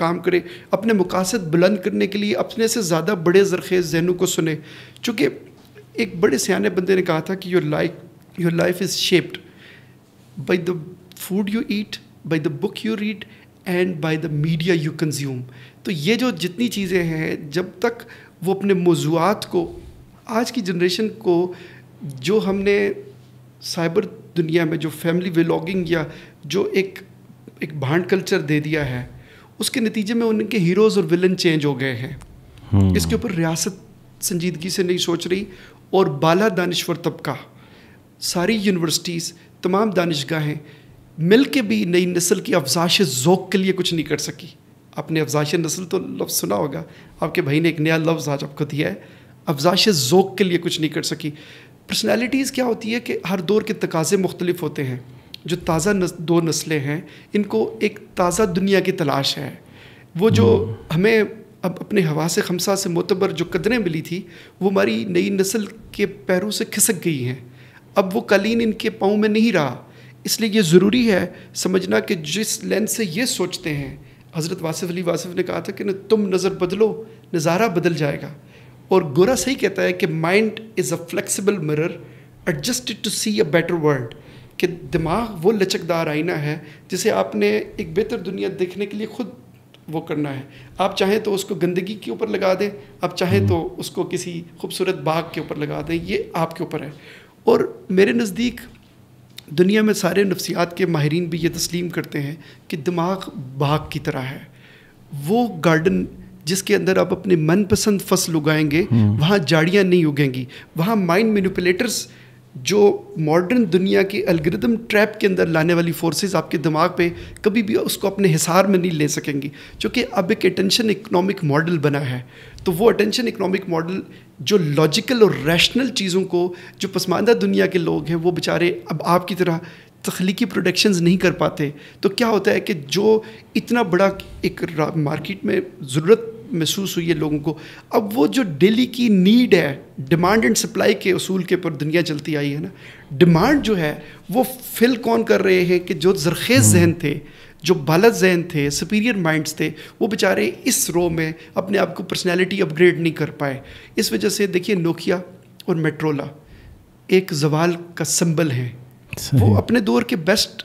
کام کرے, اپنے مقاصد بلند کرنے کے لیے اپنے سے زیادہ بڑے زرخیز ذہنوں کو سنے. چونکہ ایک بڑے سیانے بندے نے کہا تھا کہ your life is shaped by the food you eat, by the book you read and by the media you consume. تو یہ جو جتنی چیزیں ہیں, جب تک وہ اپنے موضوعات کو, آج کی جنریشن کو جو ہم نے سائبر دنیا میں جو فیملی ولاگنگ یا جو ایک بھانڈ کلچر دے دیا ہے, اس کے نتیجے میں ان کے ہیروز اور ولن چینج ہو گئے ہیں. اس کے اوپر ریاست سنجیدگی سے نہیں سوچ رہی, اور بالا دانشور طبقہ, ساری یونیورسٹیز, تمام دانشگاہیں مل کے بھی نئی نسل کی افزائش ذوق کے لیے کچھ نہیں کر سکی. آپ نے افزائش نسل تو لفظ سنا ہوگا, آپ کے بھائی نے ایک نیا لفظ آج آپ کو دیا ہے, افزائش ذوق کے لیے کچھ نہیں کر سکی. پرسنالٹیز کیا ہوتی ہے کہ ہر دور کے تقاضے مختلف ہوتے ہیں. جو تازہ دو نسلیں ہیں, ان کو ایک تازہ دنیا کی تلاش ہے. وہ جو ہمیں اب اپنے حواس خمسہ سے معتبر جو قدریں ملی تھی, وہ ہماری نئی نسل کے پیروں سے کھسک گئی ہیں. اب وہ قالین ان کے پاؤں میں نہیں رہا. اس لیے یہ ضروری ہے سمجھنا کہ جس لینس سے یہ سوچتے ہیں, حضرت واصف علی واصف نے کہا تھا کہ تم نظر بدلو نظارہ بدل جائے گا. اور گورا صحیح کہتا ہے کہ mind is a flexible mirror adjusted to see a better world. کہ دماغ وہ لچکدار آئینہ ہے جسے آپ نے ایک بہتر دنیا دیکھنے کے لیے خود وہ کرنا ہے. آپ چاہیں تو اس کو گندگی کے اوپر لگا دیں, آپ چاہیں تو اس کو کسی خوبصورت باغ کے اوپر لگا دیں, یہ آپ کے اوپر ہے. اور میرے نزدیک دنیا میں سارے نفسیات کے ماہرین بھی یہ تسلیم کرتے ہیں کہ دماغ باغ کی طرح ہے. وہ گارڈن جس کے اندر آپ اپنے من پسند فصل اگائیں گے, وہاں جاڑیاں نہیں اگیں گی. وہاں مائنڈ مینیپولیٹرز جو ماڈرن دنیا کے الگریدم ٹریپ کے اندر لانے والی فورسز آپ کے دماغ پہ کبھی بھی اس کو اپنے حصار میں نہیں لے سکیں گی, چونکہ اب ایک اٹینشن اکنامک ماڈل بنا ہے. تو وہ اٹینشن اکنامک ماڈل جو لاجیکل اور ریشنل چیزوں کو, جو پسماندہ دنیا کے لوگ ہیں وہ بیچارے اب آپ کی طرح تخلیقی پروڈکشنز نہیں کر پاتے. تو کیا ہوتا ہے کہ جو اتنا بڑا ایک مارکیٹ میں ضرورت محسوس ہوئی ہے لوگوں کو, اب وہ جو ڈیلی کی نیڈ ہے, ڈیمانڈ اینڈ سپلائی کے اصول کے اوپر دنیا چلتی آئی ہے نا, ڈیمانڈ جو ہے وہ فل کون کر رہے ہیں کہ جو زرخیز ذہن تھے, جو بالغ ذہن تھے, سپیریئر مائنڈز تھے, وہ بیچارے اس رو میں اپنے آپ کو پرسنالٹی اپ گریڈ نہیں کر پائے. اس وجہ سے دیکھیے نوکیا اور میٹرولا ایک زوال کا سمبل ہیں. وہ اپنے دور کے بیسٹ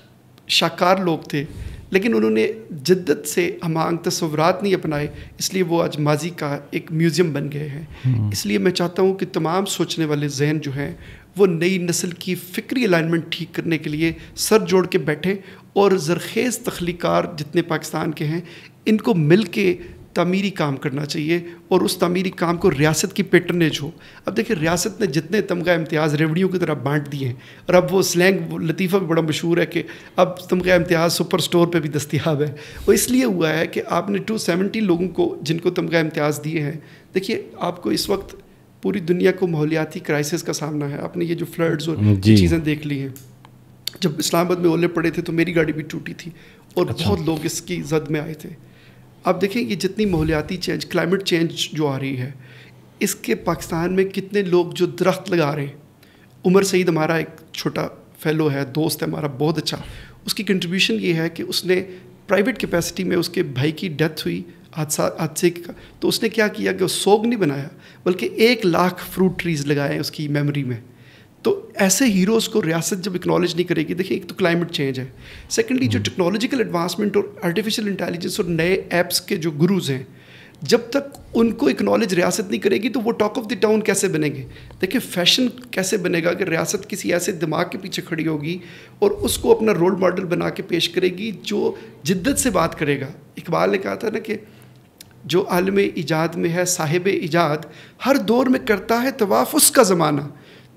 شاکار لوگ تھے, لیکن انہوں نے جدت سے ہمانگ تصورات نہیں اپنائے, اس لیے وہ آج ماضی کا ایک میوزیم بن گئے ہیں. اس لیے میں چاہتا ہوں کہ تمام سوچنے والے ذہن جو ہیں وہ نئی نسل کی فکری الائنمنٹ ٹھیک کرنے کے لیے سر جوڑ کے بیٹھیں, اور زرخیز تخلیقار جتنے پاکستان کے ہیں ان کو مل کے تعمیری کام کرنا چاہیے, اور اس تعمیری کام کو ریاست کی پیٹرنیج ہو. اب دیکھیں ریاست نے جتنے تمغہ امتیاز ریوڑیوں کی طرح بانٹ دیے ہیں, اور اب وہ سلینگ لطیفہ بھی بڑا مشہور ہے کہ اب تمغہ امتیاز سپر سٹور پہ بھی دستیاب ہے. وہ اس لیے ہوا ہے کہ آپ نے 270 لوگوں کو جن کو تمغہ امتیاز دیے ہیں. دیکھیے آپ کو اس وقت پوری دنیا کو ماحولیاتی کرائسس کا سامنا ہے. آپ نے یہ جو فلڈز اور چیزیں دیکھ لی ہیں, جب اسلام آباد میں اولے پڑے تھے تو میری گاڑی بھی ٹوٹی تھی, اور بہت لوگ اس کی زد میں آئے تھے. آپ دیکھیں یہ جتنی ماحولیاتی چینج, کلائمیٹ چینج جو آ رہی ہے, اس کے پاکستان میں کتنے لوگ جو درخت لگا رہے ہیں. عمر سعید ہمارا ایک چھوٹا فیلو ہے, دوست ہے ہمارا بہت اچھا, اس کی کنٹریبیوشن یہ ہے کہ اس نے پرائیویٹ کیپیسٹی میں, اس کے بھائی کی ڈیتھ ہوئی حادثے کا, تو اس نے کیا کیا کہ وہ سوگ نہیں بنایا بلکہ 1,00,000 فروٹ ٹریز لگائے اس کی میموری میں. تو ایسے ہیروز کو ریاست جب اکنالج نہیں کرے گی, دیکھیں ایک تو کلائمیٹ چینج ہے, سیکنڈلی جو ٹیکنالوجیکل ایڈوانسمنٹ اور آرٹیفیشیل انٹیلیجنس اور نئے ایپس کے جو گروز ہیں, جب تک ان کو اکنالج ریاست نہیں کرے گی تو وہ ٹاک آف دی ٹاؤن کیسے بنیں گے. دیکھیں فیشن کیسے بنے گا کہ ریاست کسی ایسے دماغ کے پیچھے کھڑی ہوگی اور اس کو اپنا رول ماڈل بنا کے پیش کرے گی جو جدت سے بات کرے گا. اقبال نے کہا تھا نا کہ جو عالم ایجاد میں ہے صاحب ایجاد, ہر دور میں کرتا ہے طواف اس کا زمانہ.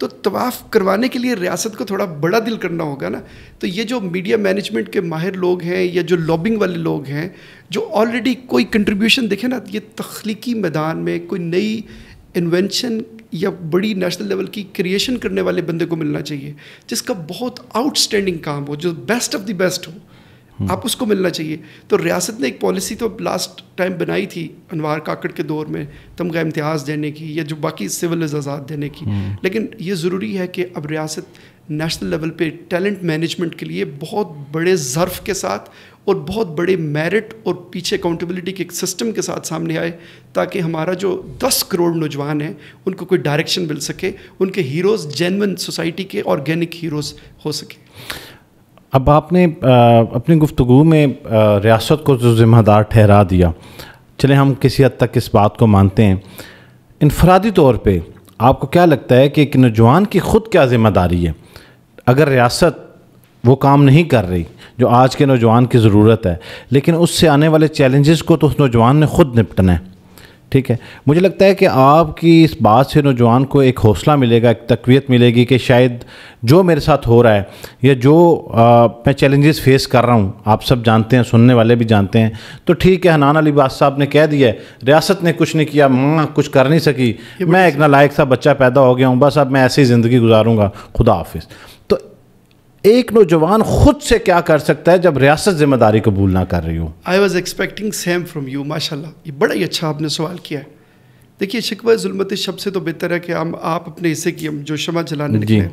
تو طواف کروانے کے لیے ریاست کو تھوڑا بڑا دل کرنا ہوگا نا. تو یہ جو میڈیا مینجمنٹ کے ماہر لوگ ہیں یا جو لابنگ والے لوگ ہیں, جو آلریڈی کوئی کنٹریبیوشن دیکھیں نا, یہ تخلیقی میدان میں کوئی نئی انوینشن یا بڑی نیشنل لیول کی کریشن کرنے والے بندے کو ملنا چاہیے جس کا بہت آؤٹ اسٹینڈنگ کام ہو, جو بیسٹ آف دی بیسٹ ہو, آپ اس کو ملنا چاہیے. تو ریاست نے ایک پالیسی تو لاسٹ ٹائم بنائی تھی انوار کاکڑ کے دور میں تمغہ امتیاز دینے کی یا جو باقی سول اعزازات دینے کی, لیکن یہ ضروری ہے کہ اب ریاست نیشنل لیول پہ ٹیلنٹ مینجمنٹ کے لیے بہت بڑے ظرف کے ساتھ اور بہت بڑے میرٹ اور پیچھے اکاؤنٹیبلٹی کے ایک سسٹم کے ساتھ سامنے آئے تاکہ ہمارا جو 10 کروڑ نوجوان ہیں ان کو کوئی ڈائریکشن مل سکے, ان کے ہیروز جینون سوسائٹی کے آرگینک ہیروز ہو سکے. اب آپ نے اپنی گفتگو میں ریاست کو جو ذمہ دار ٹھہرا دیا, چلیں ہم کسی حد تک اس بات کو مانتے ہیں. انفرادی طور پہ آپ کو کیا لگتا ہے کہ ایک نوجوان کی خود کیا ذمہ داری ہے اگر ریاست وہ کام نہیں کر رہی جو آج کے نوجوان کی ضرورت ہے, لیکن اس سے آنے والے چیلنجز کو تو اس نوجوان نے خود نپٹنا ہے؟ ٹھیک ہے, مجھے لگتا ہے کہ آپ کی اس بات سے نوجوان کو ایک حوصلہ ملے گا, ایک تقویت ملے گی کہ شاید جو میرے ساتھ ہو رہا ہے یا جو میں چیلنجز فیس کر رہا ہوں, آپ سب جانتے ہیں, سننے والے بھی جانتے ہیں, تو ٹھیک ہے حنان علی باز صاحب نے کہہ دیا ہے ریاست نے کچھ نہیں کیا, کچھ کر نہیں سکی, میں ایک نالائق سا بچہ پیدا ہو گیا ہوں, بس اب میں ایسی زندگی گزاروں گا, خدا حافظ. تو ایک نوجوان خود سے کیا کر سکتا ہے جب ریاست ذمہ داری قبول نہ کر رہی ہو؟ I was expecting same from you. ماشاء اللہ, یہ بڑا ہی اچھا آپ نے سوال کیا ہے. دیکھیے شکوہ ظلمت شب سے تو بہتر ہے کہ آپ اپنے حصے کی ہم جو شمع جلانے نکلے ہیں.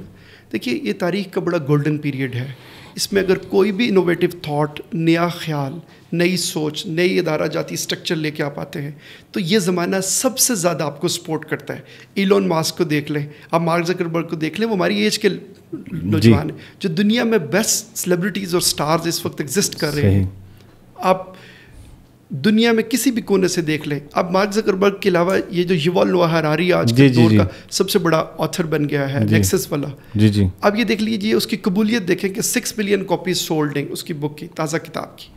دیکھیے یہ تاریخ کا بڑا گولڈن پیریڈ ہے. اس میں اگر کوئی بھی انوویٹو تھاٹ, نیا خیال, نئی سوچ, نئی ادارہ جاتی اسٹرکچر لے کے آپ آتے ہیں تو یہ زمانہ سب سے زیادہ آپ کو سپورٹ کرتا ہے. ایلون ماسک کو دیکھ لیں, آپ مارک زکربرگ کو دیکھ لیں, وہ ہماری ایج کے نوجوان ہیں جو دنیا میں بیسٹ سیلیبریٹیز اور سٹارز اس وقت ایگزسٹ کر رہے ہیں. آپ دنیا میں کسی بھی کونے سے دیکھ لیں. اب مارک زکربرگ کے علاوہ یہ جو یوول نوآ ہراری آج کے دور کا سب سے بڑا آتھر بن گیا ہے, نیکسس والا. اب یہ دیکھ لیجیے اس کی قبولیت دیکھیں کہ 6 ملین کاپیز سولڈ ہیں اس کی بک کی, تازہ کتاب کی.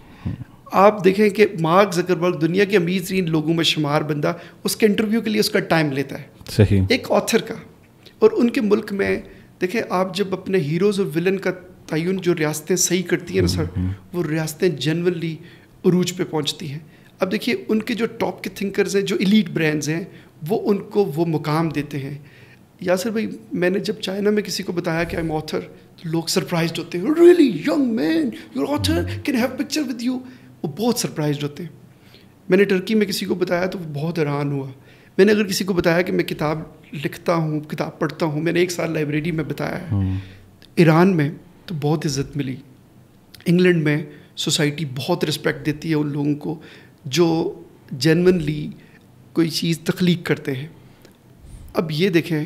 آپ دیکھیں کہ مارک زکربرگ دنیا کے امیر ترین لوگوں میں شمار بندہ, اس کے انٹرویو کے لیے اس کا ٹائم لیتا ہے, صحیح, ایک آتھر کا. اور ان کے ملک میں دیکھیں آپ جب اپنے ہیروز اور ولن کا تعین جو ریاستیں صحیح کرتی ہیں نا سر, وہ ریاستیں جنرلی عروج پہ پہنچتی ہیں. اب دیکھیے ان کے جو ٹاپ کے تھنکرز ہیں, جو ایلیٹ برینڈز ہیں, وہ ان کو وہ مقام دیتے ہیں. یاسر بھائی, میں نے جب چائنا میں کسی کو بتایا کہ آئی ایم آتھر, تو لوگ سرپرائزڈ ہوتے ہیں, really young man you are author, can have picture with you. وہ بہت سرپرائزڈ ہوتے ہیں. میں نے ٹرکی میں کسی کو بتایا تو وہ بہت حیران ہوا. میں نے اگر کسی کو بتایا کہ میں کتاب لکھتا ہوں, کتاب پڑھتا ہوں, میں نے 1 سال لائبریری میں بتایا ہے. ایران میں تو بہت عزت ملی. انگلینڈ میں سوسائٹی بہت رسپیکٹ دیتی ہے ان لوگوں کو جو جینونلی کوئی چیز تخلیق کرتے ہیں. اب یہ دیکھیں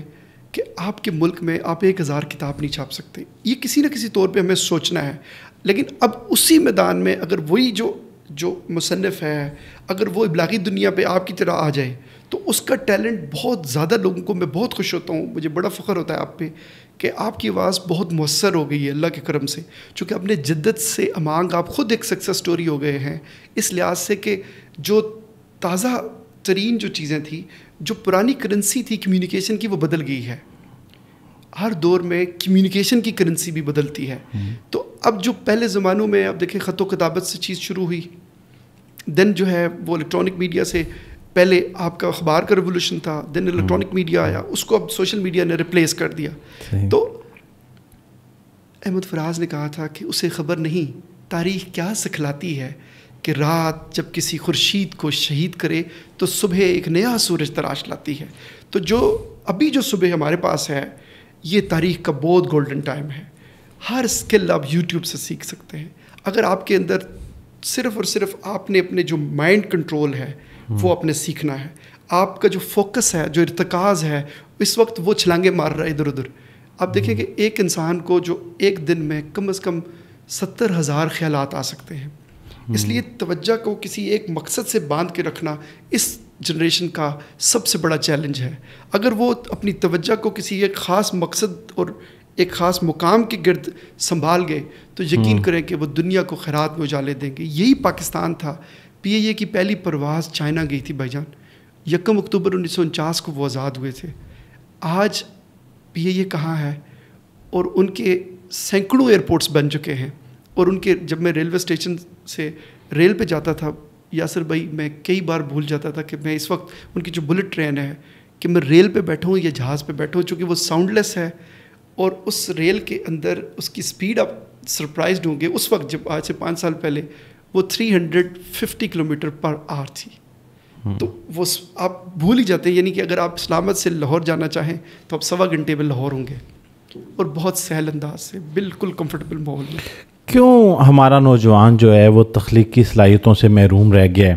کہ آپ کے ملک میں آپ 1000 کتاب نہیں چھاپ سکتے. یہ کسی نہ کسی طور پہ ہمیں سوچنا ہے. لیکن اب اسی میدان میں اگر وہی جو مصنف ہے, اگر وہ ابلاغی دنیا پہ آپ کی طرح آ جائے تو اس کا ٹیلنٹ بہت زیادہ لوگوں کو, میں بہت خوش ہوتا ہوں, مجھے بڑا فخر ہوتا ہے آپ پہ کہ آپ کی آواز بہت مؤثر ہو گئی ہے اللہ کے کرم سے, چونکہ اپنے جدت سے امانگ آپ خود ایک سکسیس سٹوری ہو گئے ہیں, اس لحاظ سے کہ جو تازہ ترین جو چیزیں تھیں, جو پرانی کرنسی تھی کمیونیکیشن کی, وہ بدل گئی ہے. ہر دور میں کمیونیکیشن کی کرنسی بھی بدلتی ہے. تو اب جو پہلے زمانوں میں اب دیکھیں خط و کتابت سے چیز شروع ہوئی, دین جو ہے وہ الیکٹرانک میڈیا سے, پہلے آپ کا اخبار کا ریولوشن تھا, دین الیکٹرانک میڈیا آیا, اس کو اب سوشل میڈیا نے ریپلیس کر دیا. تو احمد فراز نے کہا تھا کہ اسے خبر نہیں تاریخ کیا سکھلاتی ہے کہ رات جب کسی خورشید کو شہید کرے تو صبح ایک نیا سورج تراش لاتی ہے. تو جو ابھی جو صبح ہمارے پاس ہے, یہ تاریخ کا بہت گولڈن ٹائم ہے. ہر اسکل آپ یوٹیوب سے سیکھ سکتے ہیں. اگر آپ کے اندر صرف اور صرف آپ نے اپنے جو مائنڈ کنٹرول ہے وہ اپنے سیکھنا ہے, آپ کا جو فوکس ہے, جو ارتکاز ہے, اس وقت وہ چھلانگے مار رہا ہے ادھر ادھر. آپ دیکھیں کہ ایک انسان کو جو ایک دن میں کم از کم 70,000 خیالات آ سکتے ہیں. اس لیے توجہ کو کسی ایک مقصد سے باندھ کے رکھنا اس جنریشن کا سب سے بڑا چیلنج ہے. اگر وہ اپنی توجہ کو کسی ایک خاص مقصد اور ایک خاص مقام کے گرد سنبھال گئے تو یقین کریں کہ وہ دنیا کو خیرات میں اجالے دیں گے. یہی پاکستان تھا. PIA کی پہلی پرواز چائنا گئی تھی بھائی جان, 1 اکتوبر 1949 کو وہ آزاد ہوئے تھے. آج PIA کہاں ہے, اور ان کے سینکڑوں ایئرپورٹس بن چکے ہیں. اور ان کے جب میں ریلوے اسٹیشن سے ریل پہ جاتا تھا یاسر بھائی, میں کئی بار بھول جاتا تھا کہ میں اس وقت ان کی جو بلٹ ٹرین ہے کہ میں ریل پہ بیٹھا ہوں یا جہاز پہ بیٹھا ہوں, چونکہ وہ ساؤنڈ لیس ہے. اور اس ریل کے اندر اس کی سپیڈ آپ سرپرائزڈ ہوں گے. اس وقت جب آج سے 5 سال پہلے وہ 350 کلومیٹر پر آور تھی. تو وہ آپ بھول ہی جاتے ہیں. یعنی کہ اگر آپ اسلام آباد سے لاہور جانا چاہیں تو آپ 1.25 گھنٹے میں لاہور ہوں گے, اور بہت سہل انداز سے, بالکل کمفرٹیبل ماحول میں. کیوں ہمارا نوجوان جو ہے وہ تخلیقی صلاحیتوں سے محروم رہ گیا ہے؟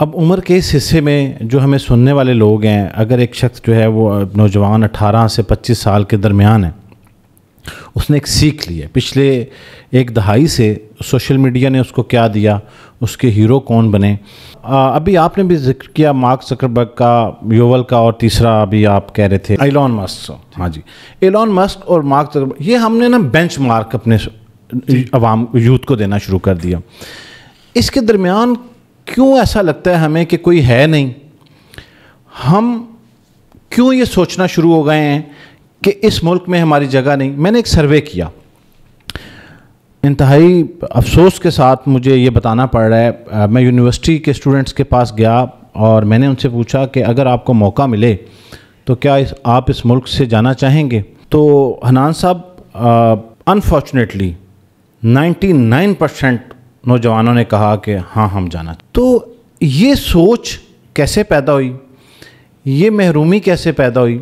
اب عمر کے اس حصے میں جو ہمیں سننے والے لوگ ہیں، اگر ایک شخص جو ہے وہ نوجوان 18 سے 25 سال کے درمیان ہے، اس نے ایک سیکھ لی ہے، پچھلے ایک دہائی سے سوشل میڈیا نے اس کو کیا دیا، اس کے ہیرو کون بنے. ابھی آپ نے بھی ذکر کیا مارک زکربرگ کا، یوول کا، اور تیسرا ابھی آپ کہہ رہے تھے ایلون مسک. ہاں جی، ایلون مسک اور مارک زکربرگ، یہ ہم نے نا بینچ مارک اپنے عوام یوتھ کو دینا شروع کر دیا. اس کے درمیان کیوں ایسا لگتا ہے ہمیں کہ کوئی ہے نہیں؟ ہم کیوں یہ سوچنا شروع ہو گئے ہیں کہ اس ملک میں ہماری جگہ نہیں؟ میں نے ایک سروے کیا، انتہائی افسوس کے ساتھ مجھے یہ بتانا پڑ رہا ہے، میں یونیورسٹی کے اسٹوڈنٹس کے پاس گیا اور میں نے ان سے پوچھا کہ اگر آپ کو موقع ملے تو کیا آپ اس ملک سے جانا چاہیں گے؟ تو حنان صاحب، انفارچونیٹلی 99% نوجوانوں نے کہا کہ ہاں ہم جانا. تو یہ سوچ کیسے پیدا ہوئی؟ یہ محرومی کیسے پیدا ہوئی؟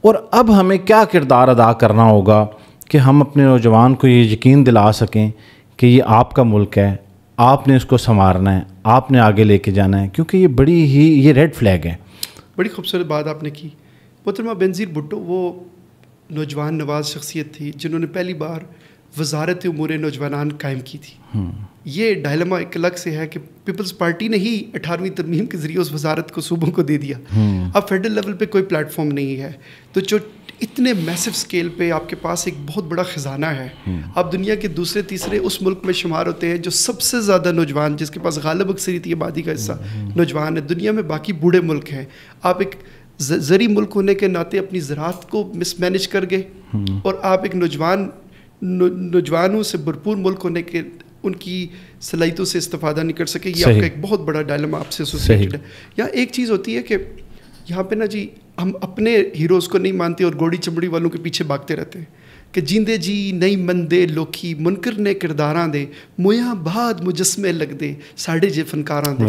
اور اب ہمیں کیا کردار ادا کرنا ہوگا کہ ہم اپنے نوجوان کو یہ یقین دلا سکیں کہ یہ آپ کا ملک ہے، آپ نے اس کو سنوارنا ہے، آپ نے آگے لے کے جانا ہے، کیونکہ یہ بڑی ہی یہ ریڈ فلیگ ہے. بڑی خوبصورت بات آپ نے کی. محترمہ بینظیر بھٹو وہ نوجوان نواز شخصیت تھی جنہوں نے پہلی بار وزارت امور نوجوانان قائم کی تھی. یہ ڈائلما ایک الگ سے ہے کہ پیپلز پارٹی نے ہی 18ویں ترمیم کے ذریعے اس وزارت کو صوبوں کو دے دیا. اب فیڈرل لیول پہ کوئی پلیٹ فارم نہیں ہے، تو جو اتنے میسو اسکیل پہ آپ کے پاس ایک بہت بڑا خزانہ ہے. آپ دنیا کے دوسرے تیسرے اس ملک میں شمار ہوتے ہیں جو سب سے زیادہ نوجوان، جس کے پاس غالب اکثریت آبادی کا حصہ نوجوان ہے. دنیا میں باقی بوڑھے ملک ہیں. آپ ایک زرعی ملک ہونے کے ناطے اپنی زراعت کو مس مینج کر گئے، اور آپ ایک نوجوانوں سے بھرپور ملک ہونے کے ان کی صلاحیتوں سے استفادہ نہیں کر سکے. یہ آپ کا ایک بہت بڑا ڈائلما آپ سے ایسوسیٹڈ ہے. یہاں ایک چیز ہوتی ہے کہ یہاں پہ نا جی ہم اپنے ہیروز کو نہیں مانتے اور گوڑی چمڑی والوں کے پیچھے بھاگتے رہتے ہیں کہ جیندے جی نئی مندے لوکی منکر نے کرداراں دے مویاں بعد مجسمے لگ دے ساڑھے جے فنکاراں دے.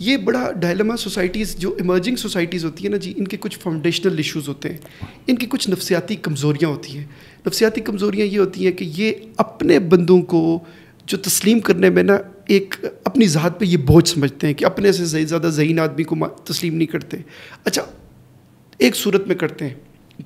یہ بڑا ڈائلما سوسائٹیز جو ایمرجنگ سوسائٹیز ہوتی ہیں نا جی، ان کے کچھ فاؤنڈیشنل ایشوز ہوتے ہیں، ان کی کچھ نفسیاتی کمزوریاں ہوتی ہیں. نفسیاتی کمزوریاں یہ ہوتی ہیں کہ یہ اپنے بندوں کو جو تسلیم کرنے میں نا ایک اپنی ذات پہ یہ بوجھ سمجھتے ہیں کہ اپنے سے زیادہ ذہین آدمی کو تسلیم نہیں کرتے. اچھا، ایک صورت میں کرتے ہیں،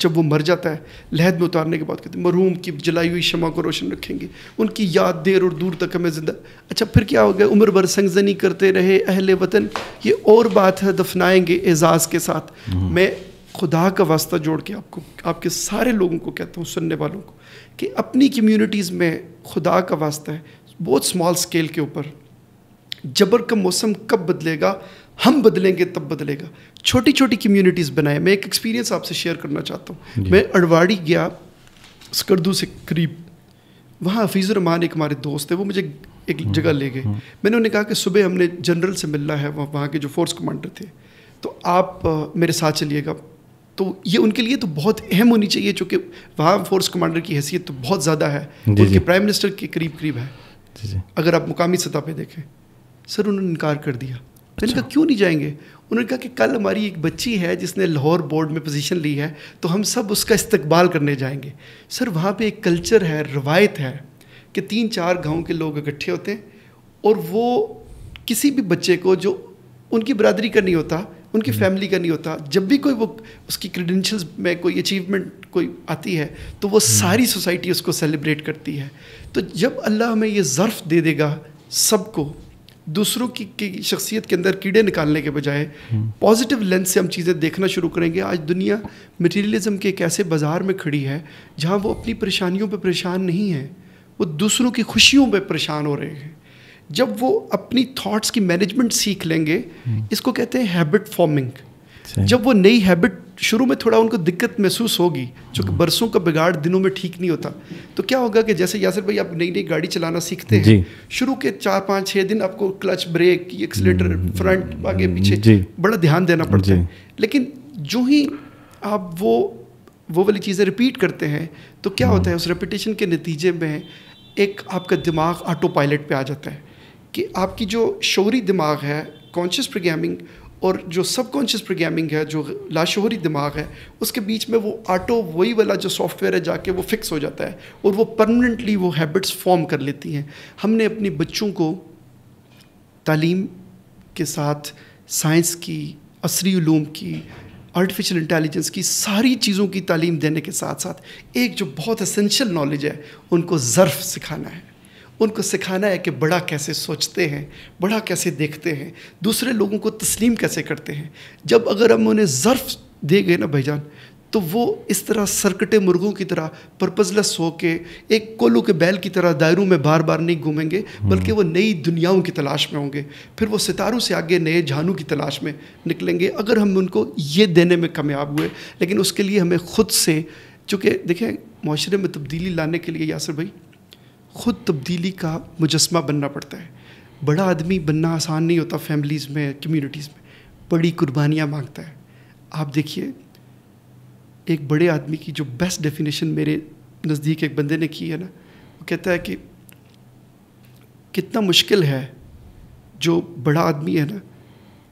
جب وہ مر جاتا ہے لحد میں اتارنے کے بعد کہتے ہیں مرحوم کی جلائی ہوئی شمع کو روشن رکھیں گے، ان کی یاد دیر اور دور تک ہمیں زندہ. اچھا پھر کیا ہو گیا؟ عمر بھر سنگزنی کرتے رہے اہل وطن، یہ اور بات ہے، دفنائیں گے اعزاز کے ساتھ. میں خدا کا واسطہ جوڑ کے آپ کو، آپ کے سارے لوگوں کو کہتا ہوں، سننے والوں کو، کہ اپنی کمیونٹیز میں خدا کا واسطہ ہے بہت اسمال اسکیل کے اوپر، جبر کا موسم کب بدلے گا؟ ہم بدلیں گے تب بدلے گا. چھوٹی چھوٹی کمیونٹیز بنائیں. میں ایک ایکسپیرینس آپ سے شیئر کرنا چاہتا ہوں. میں اڑواڑی گیا، اسکردو سے قریب، وہاں حفیظ الرحمان ایک ہمارے دوست تھے، وہ مجھے ایک جگہ لے گئے. میں نے انہیں کہا کہ صبح ہم نے جنرل سے ملنا ہے، وہاں کے جو فورس کمانڈر تھے، تو آپ میرے ساتھ چلیے گا. تو یہ ان کے لیے تو بہت اہم ہونی چاہیے، چونکہ وہاں فورس کمانڈر کی حیثیت تو بہت زیادہ ہے، ان کے پرائم منسٹر کے قریب ہے اگر آپ مقامی سطح پہ دیکھیں. سر انہوں نے انکار کر دیا. میں نے کہا کیوں نہیں جائیں گے؟ انہوں نے کہا کہ کل ہماری ایک بچی ہے جس نے لاہور بورڈ میں پوزیشن لی ہے، تو ہم سب اس کا استقبال کرنے جائیں گے. سر وہاں پہ ایک کلچر ہے، روایت ہے کہ 3-4 گاؤں کے لوگ اکٹھے ہوتے ہیں، اور وہ کسی بھی بچے کو جو ان کی برادری کا نہیں ہوتا، ان کی فیملی کا نہیں ہوتا، جب بھی کوئی وہ اس کی کریڈینشلز میں کوئی اچیومنٹ کوئی آتی ہے تو وہ ساری سوسائٹی اس کو سیلیبریٹ کرتی ہے. تو جب اللہ ہمیں یہ ظرف دے دے گا سب کو، دوسروں کی شخصیت کے اندر کیڑے نکالنے کے بجائے پازیٹیو لینس سے ہم چیزیں دیکھنا شروع کریں گے. آج دنیا مٹیریلزم کے ایک ایسے بازار میں کھڑی ہے جہاں وہ اپنی پریشانیوں پہ پریشان نہیں ہیں، وہ دوسروں کی خوشیوں پہ پریشان ہو رہے ہیں. جب وہ اپنی تھاٹس کی مینجمنٹ سیکھ لیں گے، اس کو کہتے ہیں ہیبٹ فارمنگ. جب وہ نئی ہیبٹ، شروع میں تھوڑا ان کو دقت محسوس ہوگی، چونکہ برسوں کا بگاڑ دنوں میں ٹھیک نہیں ہوتا. تو کیا ہوگا کہ جیسے یاسر بھائی آپ نئی گاڑی چلانا سیکھتے ہیں، شروع کے 4-5-6 دن آپ کو کلچ، بریک، ایکسیلیٹر، فرنٹ، آگے پیچھے بڑا دھیان دینا پڑتا ہے. لیکن جو ہی آپ وہ والی چیزیں ریپیٹ کرتے ہیں تو کیا ہوتا ہے، اس ریپیٹیشن کے نتیجے میں ایک آپ کا دماغ آٹو پائلٹ پہ آ جاتا ہے کہ آپ کی جو شعوری دماغ ہے، کانشیس پروگرامنگ، اور جو سب کانشیس پروگرامنگ ہے، جو لاشعوری دماغ ہے، اس کے بیچ میں وہ آٹو وہی والا جو سافٹ ویئر ہے جا کے وہ فکس ہو جاتا ہے اور وہ پرماننٹلی وہ ہیبٹس فارم کر لیتی ہیں. ہم نے اپنی بچوں کو تعلیم کے ساتھ سائنس کی، عصری علوم کی، آرٹیفیشل انٹیلیجنس کی، ساری چیزوں کی تعلیم دینے کے ساتھ ساتھ ایک جو بہت اسینشل نالج ہے ان کو ظرف سکھانا ہے. ان کو سکھانا ہے کہ بڑا کیسے سوچتے ہیں، بڑا کیسے دیکھتے ہیں، دوسرے لوگوں کو تسلیم کیسے کرتے ہیں. جب اگر ہم انہیں ظرف دے گئے نا بھائی جان، تو وہ اس طرح سرکٹے مرغوں کی طرح پرپز لیس ہو کے ایک کولو کے بیل کی طرح دائروں میں بار بار نہیں گھومیں گے، بلکہ وہ نئی دنیاؤں کی تلاش میں ہوں گے. پھر وہ ستاروں سے آگے نئے جہانوں کی تلاش میں نکلیں گے اگر ہم ان کو یہ دینے میں کامیاب ہوئے. لیکن اس کے لیے ہمیں خود سے، چونکہ دیکھیں معاشرے میں تبدیلی لانے کے لیے یاسر بھائی خود تبدیلی کا مجسمہ بننا پڑتا ہے. بڑا آدمی بننا آسان نہیں ہوتا. فیملیز میں، کمیونٹیز میں بڑی قربانیاں مانگتا ہے. آپ دیکھیے ایک بڑے آدمی کی جو بیسٹ ڈیفینیشن میرے نزدیک ایک بندے نے کی ہے نا، وہ کہتا ہے کہ کتنا مشکل ہے جو بڑا آدمی ہے نا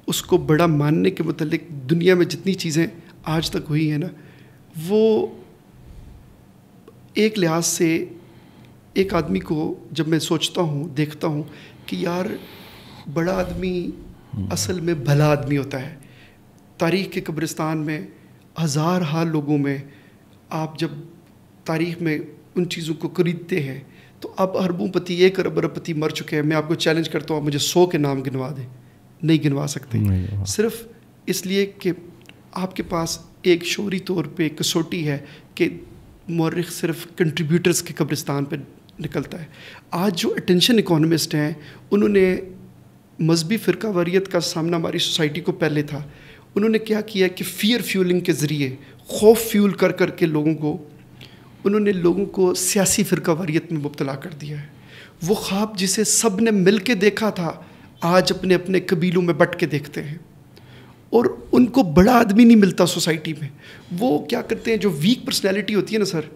اس کو بڑا ماننے کے متعلق دنیا میں جتنی چیزیں آج تک ہوئی ہیں نا، وہ ایک لحاظ سے ایک آدمی کو جب میں سوچتا ہوں، دیکھتا ہوں کہ یار بڑا آدمی اصل میں بھلا آدمی ہوتا ہے. تاریخ کے قبرستان میں ہزار ہا لوگوں میں آپ جب تاریخ میں ان چیزوں کو خریدتے ہیں تو اب اربوں پتی، 1 ارب پتی مر چکے ہیں. میں آپ کو چیلنج کرتا ہوں، آپ مجھے 100 کے نام گنوا دیں. نہیں گنوا سکتے، صرف اس لیے کہ آپ کے پاس ایک شعوری طور پہ کسوٹی ہے کہ مورخ صرف کنٹریبیوٹرز کے قبرستان پہ نکلتا ہے. آج جو اٹینشن اکانومسٹ ہیں انہوں نے مذہبی فرقہ واریت کا سامنا ہماری سوسائٹی کو پہلے تھا. انہوں نے کیا کیا کہ فیئر فیولنگ کے ذریعے خوف فیول کر کر کے انہوں نے لوگوں کو سیاسی فرقہ واریت میں مبتلا کر دیا ہے. وہ خواب جسے سب نے مل کے دیکھا تھا آج اپنے اپنے قبیلوں میں بٹ کے دیکھتے ہیں، اور ان کو بڑا آدمی نہیں ملتا سوسائٹی میں. وہ کیا کرتے ہیں، جو ویک پرسنالٹی ہوتی ہے نا سر،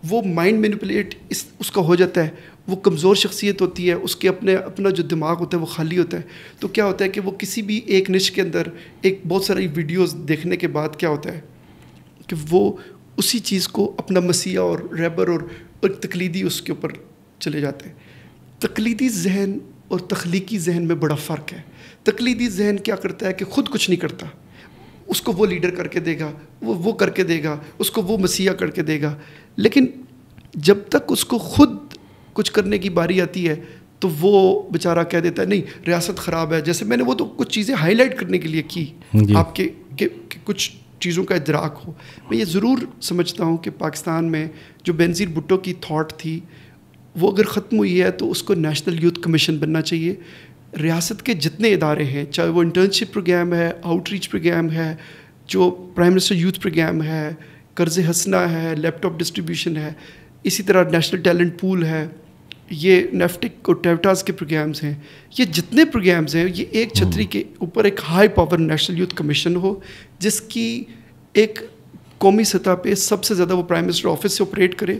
وہ مائنڈ مینیپولیٹ اس کا ہو جاتا ہے. وہ کمزور شخصیت ہوتی ہے، اس کے اپنا جو دماغ ہوتا ہے وہ خالی ہوتا ہے. تو کیا ہوتا ہے کہ وہ کسی بھی ایک نش کے اندر ایک بہت ساری ویڈیوز دیکھنے کے بعد کیا ہوتا ہے کہ وہ اسی چیز کو اپنا مسیح اور ریبر اور ایک تقلیدی اس کے اوپر چلے جاتے ہیں. تقلیدی ذہن اور تخلیقی ذہن میں بڑا فرق ہے. تقلیدی ذہن کیا کرتا ہے کہ خود کچھ نہیں کرتا، اس کو وہ لیڈر کر کے دے گا، وہ کر کے دے گا، اس کو وہ مسیحا کر کے دے گا. لیکن جب تک اس کو خود کچھ کرنے کی باری آتی ہے تو وہ بیچارہ کہہ دیتا ہے نہیں ریاست خراب ہے. جیسے میں نے وہ تو کچھ چیزیں ہائی لائٹ کرنے کے لیے کی آپ کے کہ کچھ چیزوں کا ادراک ہو. میں یہ ضرور سمجھتا ہوں کہ پاکستان میں جو بینظیر بھٹو کی تھاٹ تھی وہ اگر ختم ہوئی ہے تو اس کو نیشنل یوتھ کمیشن بننا چاہیے. ریاست کے جتنے ادارے ہیں، چاہے وہ انٹرنشپ پروگرام ہے، آؤٹ ریچ پروگرام ہے، جو پرائم منسٹر یوتھ پروگرام ہے، قرض حسنہ ہے، لیپ ٹاپ ڈسٹریبیوشن ہے، اسی طرح نیشنل ٹیلنٹ پول ہے، یہ نیفٹک اور ٹیوٹاز کے پروگرامز ہیں، یہ جتنے پروگرامز ہیں یہ ایک چھتری کے اوپر ایک high power national youth commission ہو جس کی ایک قومی سطح پہ سب سے زیادہ وہ پرائم منسٹر آفس سے آپریٹ کرے،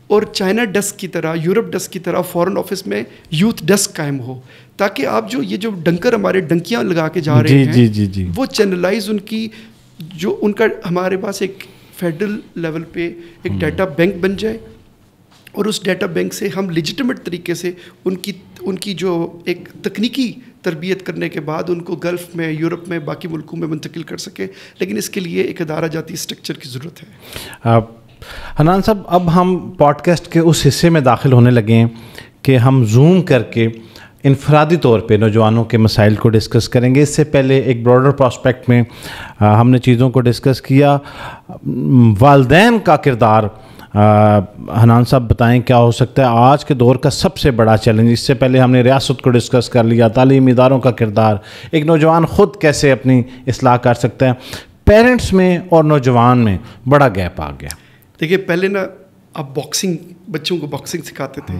اور چائنا ڈیسک کی طرح، یورپ ڈیسک کی طرح فورن آفس میں یوتھ ڈیسک قائم ہو، تاکہ آپ یہ جو ڈنکر ہمارے ڈنکیاں لگا کے جا رہے ہیں وہ چینلائز ان کی، جو ان کا ہمارے پاس ایک فیڈرل لیول پہ ایک ڈیٹا بینک بن جائے، اور اس ڈیٹا بینک سے ہم لیجیٹمیٹ طریقے سے ان کی جو ایک تکنیکی تربیت کرنے کے بعد ان کو گلف میں، یورپ میں، باقی ملکوں میں منتقل کر سکے. لیکن اس کے لیے ایک ادارہ جاتی اسٹرکچر کی ضرورت ہے. حنان صاحب، اب ہم پوڈ کاسٹ کے اس حصے میں داخل ہونے لگے ہیں کہ ہم زوم کر کے انفرادی طور پہ نوجوانوں کے مسائل کو ڈسکس کریں گے. اس سے پہلے ایک براڈر پراسپیکٹ میں ہم نے چیزوں کو ڈسکس کیا. والدین کا کردار حنان صاحب بتائیں کیا ہو سکتا ہے آج کے دور کا سب سے بڑا چیلنج؟ اس سے پہلے ہم نے ریاست کو ڈسکس کر لیا، تعلیمی اداروں کا کردار، ایک نوجوان خود کیسے اپنی اصلاح کر سکتا ہے. پیرنٹس میں اور نوجوان میں بڑا گیپ آ گیا. دیکھیے پہلے نا اب باکسنگ، بچوں کو باکسنگ سکھاتے تھے،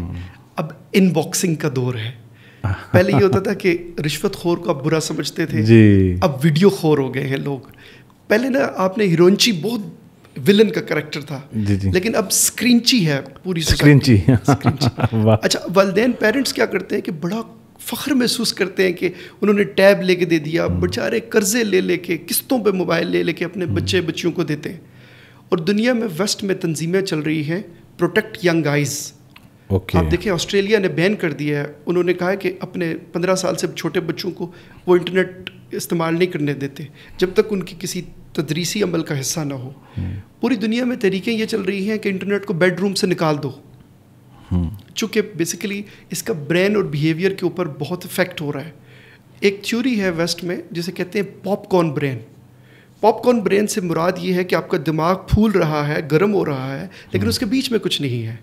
اب ان باکسنگ کا دور ہے. پہلے یہ ہوتا تھا کہ رشوت خور کو آپ برا سمجھتے تھے، اب ویڈیو خور ہو گئے ہیں لوگ. پہلے نا آپ نے ہیرونچی بہت ولن کا کریکٹر تھا، لیکن اب اسکرینچی ہے پوری سوسائٹی. اچھا والدین پیرنٹس کیا کرتے ہیں کہ بڑا فخر محسوس کرتے ہیں کہ انہوں نے ٹیب لے کے دے دیا, بیچارے قرضے لے کے قسطوں پہ موبائل لے کے اپنے بچیوں کو دیتے ہیں. اور دنیا میں ویسٹ میں تنظیمیں چل رہی ہیں پروٹیکٹ ینگ آئیز. آپ دیکھیں آسٹریلیا نے بین کر دیا ہے, انہوں نے کہا ہے کہ اپنے 15 سال سے چھوٹے بچوں کو وہ انٹرنیٹ استعمال نہیں کرنے دیتے جب تک ان کی کسی تدریسی عمل کا حصہ نہ ہو. پوری دنیا میں طریقیں یہ چل رہی ہیں کہ انٹرنیٹ کو بیڈ روم سے نکال دو, چونکہ بیسیکلی اس کا برین اور بیہیویئر کے اوپر بہت افیکٹ ہو رہا ہے. ایک تھیوری ہے ویسٹ میں جسے کہتے ہیں پاپ کارن برین. پاپ کارن برین سے مراد یہ ہے کہ آپ کا دماغ پھول رہا ہے, گرم ہو رہا ہے, لیکن اس کے بیچ میں کچھ نہیں ہے,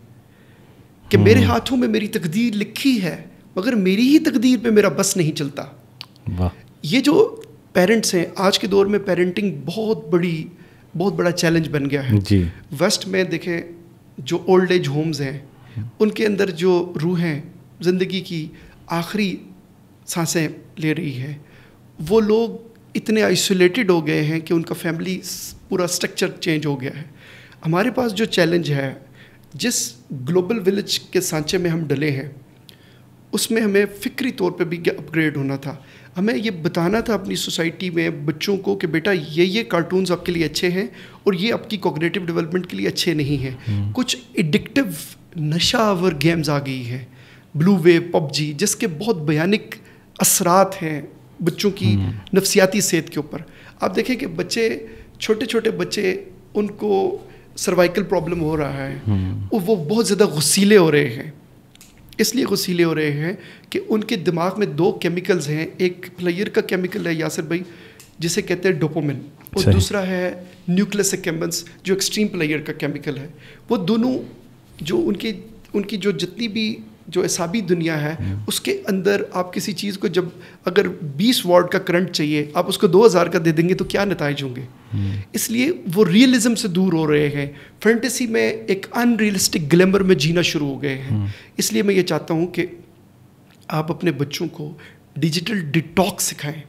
کہ میرے ہاتھوں میں میری تقدیر لکھی ہے مگر میری ہی تقدیر پہ میرا بس نہیں چلتا. یہ جو پیرنٹس ہیں آج کے دور میں, پیرنٹنگ بہت بڑا چیلنج بن گیا ہے. ویسٹ میں دیکھیں جو اولڈ ایج ہومز ہیں ان کے اندر جو روحیں زندگی کی آخری سانسیں لے رہی ہے, وہ لوگ اتنے آئسولیٹڈ ہو گئے ہیں کہ ان کا فیملی پورا اسٹرکچر چینج ہو گیا ہے. ہمارے پاس جو چیلنج ہے, جس گلوبل ولیج کے سانچے میں ہم ڈلے ہیں اس میں ہمیں فکری طور پہ بھی اپ گریڈ ہونا تھا. ہمیں یہ بتانا تھا اپنی سوسائٹی میں بچوں کو کہ بیٹا یہ کارٹونز آپ کے لیے اچھے ہیں اور یہ آپ کی کوگنیٹو ڈیولپمنٹ کے لیے اچھے نہیں ہیں. کچھ ایڈکٹیو نشہ آور گیمز آ گئی ہیں, بلو ویو, پب جی, جس کے بہت بھیانک اثرات ہیں بچوں کی نفسیاتی صحت کے اوپر. آپ دیکھیں کہ بچے چھوٹے بچے ان کو سروائکل پرابلم ہو رہا ہے, وہ بہت زیادہ غسیلے ہو رہے ہیں. اس لیے غسیلے ہو رہے ہیں کہ ان کے دماغ میں 2 کیمیکلز ہیں. ایک پلیئر کا کیمیکل ہے یاسر بھائی جسے کہتے ہیں ڈوپامن, اور دوسرا ہے نیوکلیس ایکمبنس جو ایکسٹریم پلیئر کا کیمیکل ہے. وہ دونوں جو ان کی جو جتنی بھی جو اعصابی دنیا ہے اس کے اندر آپ کسی چیز کو جب اگر 20 واٹ کا کرنٹ چاہیے آپ اس کو 2000 کا دے دیں گے تو کیا نتائج ہوں گے. اس لیے وہ ریئلزم سے دور ہو رہے ہیں, فینٹیسی میں ایک ان ریئلسٹک گلیمر میں جینا شروع ہو گئے ہیں. اس لیے میں یہ چاہتا ہوں کہ آپ اپنے بچوں کو ڈیجیٹل ڈیٹاکس سکھائیں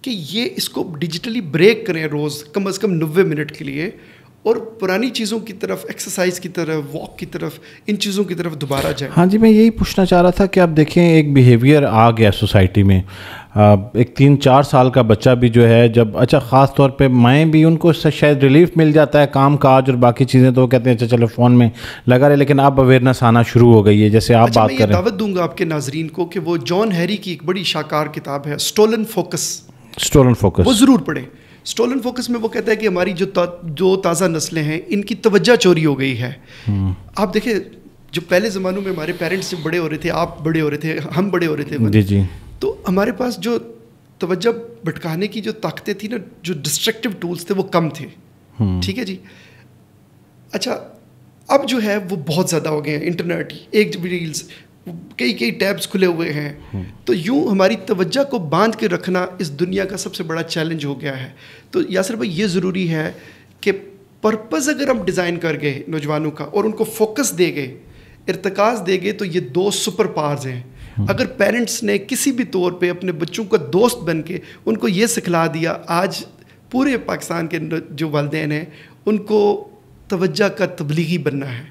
کہ یہ اس کو ڈیجیٹلی بریک کریں روز کم از کم 90 منٹ کے لیے, اور پرانی چیزوں کی طرف, ایکسرسائز کی طرف, واک کی طرف, ان چیزوں کی طرف دوبارہ جائیں. ہاں جی, میں یہی پوچھنا چاہ رہا تھا کہ آپ دیکھیں ایک بیہیویئر آ گیا سوسائٹی میں, ایک 3-4 سال کا بچہ بھی جو ہے جب, اچھا خاص طور پہ مائیں بھی ان کو شاید ریلیف مل جاتا ہے کام کاج اور باقی چیزیں, تو وہ کہتے ہیں اچھا چلو فون میں لگا رہے, لیکن اب اویئرنیس آنا شروع ہو گئی ہے جیسے آپ بات کر رہے ہیں. دعوت دوں گا آپ کے ناظرین کو کہ وہ جان ہیری کی ایک بڑی شاہکار کتاب ہے اسٹولن فوکس, وہ ضرور پڑھیں. اسٹولن فوکس میں وہ کہتا ہے کہ ہماری جو تازہ نسلیں ہیں ان کی توجہ چوری ہو گئی ہے. آپ دیکھیں جو پہلے زمانوں میں ہمارے پیرنٹس جب بڑے ہو رہے تھے, آپ بڑے ہو رہے تھے, ہم بڑے ہو رہے تھے, جی, تو ہمارے پاس جو توجہ بھٹکانے کی جو طاقتیں تھیں نا, جو ڈسٹرکٹیو ٹولز تھے وہ کم تھے. ٹھیک ہے جی. اچھا اب جو ہے وہ بہت زیادہ ہو گئے ہیں, انٹرنیٹ, ایک ریلز, کئی ٹیبز کھلے ہوئے ہیں, تو یوں ہماری توجہ کو باندھ کے رکھنا اس دنیا کا سب سے بڑا چیلنج ہو گیا ہے. تو یاسر بھائی یہ ضروری ہے کہ پرپز اگر ہم ڈیزائن کر گئے نوجوانوں کا اور ان کو فوکس دے گئے, ارتکاز دے گئے, تو یہ 2 سپر پاورز ہیں. اگر پیرنٹس نے کسی بھی طور پہ اپنے بچوں کا دوست بن کے ان کو یہ سکھلا دیا, آج پورے پاکستان کے جو والدین ہیں ان کو توجہ کا تبلیغی بننا ہے.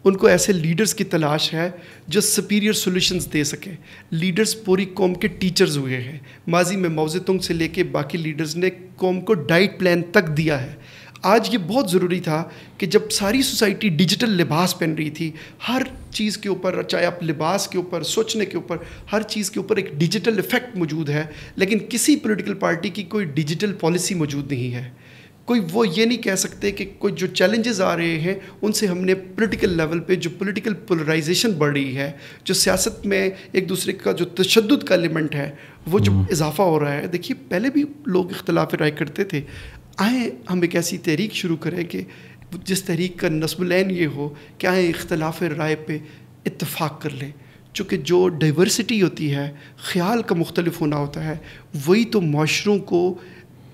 ان کو ایسے لیڈرز کی تلاش ہے جو سپیریئر سولوشنز دے سکیں. لیڈرز پوری قوم کے ٹیچرز ہوئے ہیں. ماضی میں ماؤ زے تونگ سے لے کے باقی لیڈرز نے قوم کو ڈائٹ پلان تک دیا ہے. آج یہ بہت ضروری تھا کہ جب ساری سوسائٹی ڈیجیٹل لباس پہن رہی تھی, ہر چیز کے اوپر, چاہے آپ لباس کے اوپر, سوچنے کے اوپر, ہر چیز کے اوپر ایک ڈیجیٹل ایفیکٹ موجود ہے, لیکن کسی پولیٹیکل پارٹی کی کوئی ڈیجیٹل پالیسی موجود نہیں ہے. کوئی وہ یہ نہیں کہہ سکتے کہ کوئی جو چیلنجز آ رہے ہیں ان سے ہم نے پولیٹیکل لیول پہ جو پولیٹیکل پولرائزیشن بڑھ رہی ہے, جو سیاست میں ایک دوسرے کا جو تشدد کا ایلیمنٹ ہے وہ جو اضافہ ہو رہا ہے. دیکھیے پہلے بھی لوگ اختلاف رائے کرتے تھے, آئیں ہم ایک ایسی تحریک شروع کریں کہ جس تحریک کا نصب العین یہ ہو کہ آئیں اختلاف رائے پہ اتفاق کر لیں. چونکہ جو ڈائیورسٹی ہوتی ہے, خیال کا مختلف ہونا ہوتا ہے, وہی تو معاشروں کو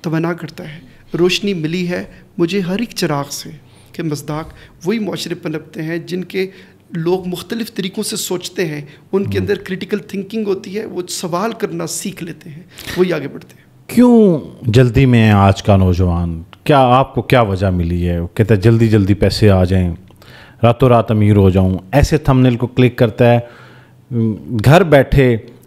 توانا کرتا ہے. روشنی ملی ہے مجھے ہر ایک چراغ سے کہ مصداق وہی معاشرے پنپتے ہیں جن کے لوگ مختلف طریقوں سے سوچتے ہیں, ان کے اندر کریٹیکل تھنکنگ ہوتی ہے, وہ سوال کرنا سیکھ لیتے ہیں, وہی آگے بڑھتے ہیں. کیوں جلدی میں ہے آج کا نوجوان؟ کیا آپ کو کیا وجہ ملی ہے؟ وہ کہتا ہے جلدی جلدی پیسے آ جائیں, راتوں رات امیر ہو جاؤں, ایسے تھمبنیل کو کلک کرتا ہے, گھر بیٹھے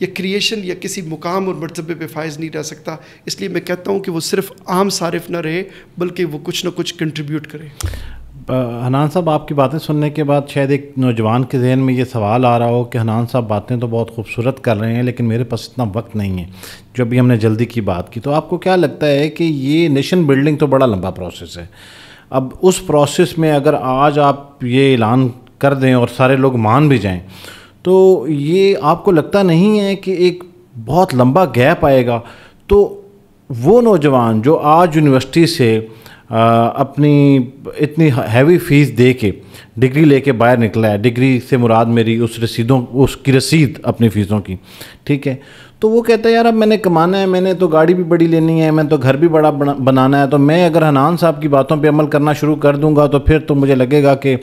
یا کریشن یا کسی مقام اور مرتبے پہ فائز نہیں رہ سکتا. اس لیے میں کہتا ہوں کہ وہ صرف عام صارف نہ رہے بلکہ وہ کچھ نہ کچھ کنٹریبیوٹ کرے. حنان صاحب آپ کی باتیں سننے کے بعد شاید ایک نوجوان کے ذہن میں یہ سوال آ رہا ہو کہ حنان صاحب باتیں تو بہت خوبصورت کر رہے ہیں لیکن میرے پاس اتنا وقت نہیں ہے, جو ابھی ہم نے جلدی کی بات کی. تو آپ کو کیا لگتا ہے کہ یہ نیشن بلڈنگ تو بڑا لمبا پروسیس ہے, اب اس پروسیس میں اگر آج آپ یہ اعلان کر دیں اور سارے لوگ مان بھی جائیں تو یہ آپ کو لگتا نہیں ہے کہ ایک بہت لمبا گیپ آئے گا؟ تو وہ نوجوان جو آج یونیورسٹی سے اپنی اتنی ہیوی فیس دے کے ڈگری لے کے باہر نکلا ہے, ڈگری سے مراد میری اس کی رسید اپنی فیسوں کی, ٹھیک ہے, تو وہ کہتا ہے یار اب میں نے کمانا ہے, میں نے تو گاڑی بھی بڑی لینی ہے, میں تو گھر بھی بڑا بنانا ہے, تو میں اگر حنان صاحب کی باتوں پہ عمل کرنا شروع کر دوں گا تو پھر تو مجھے لگے گا کہ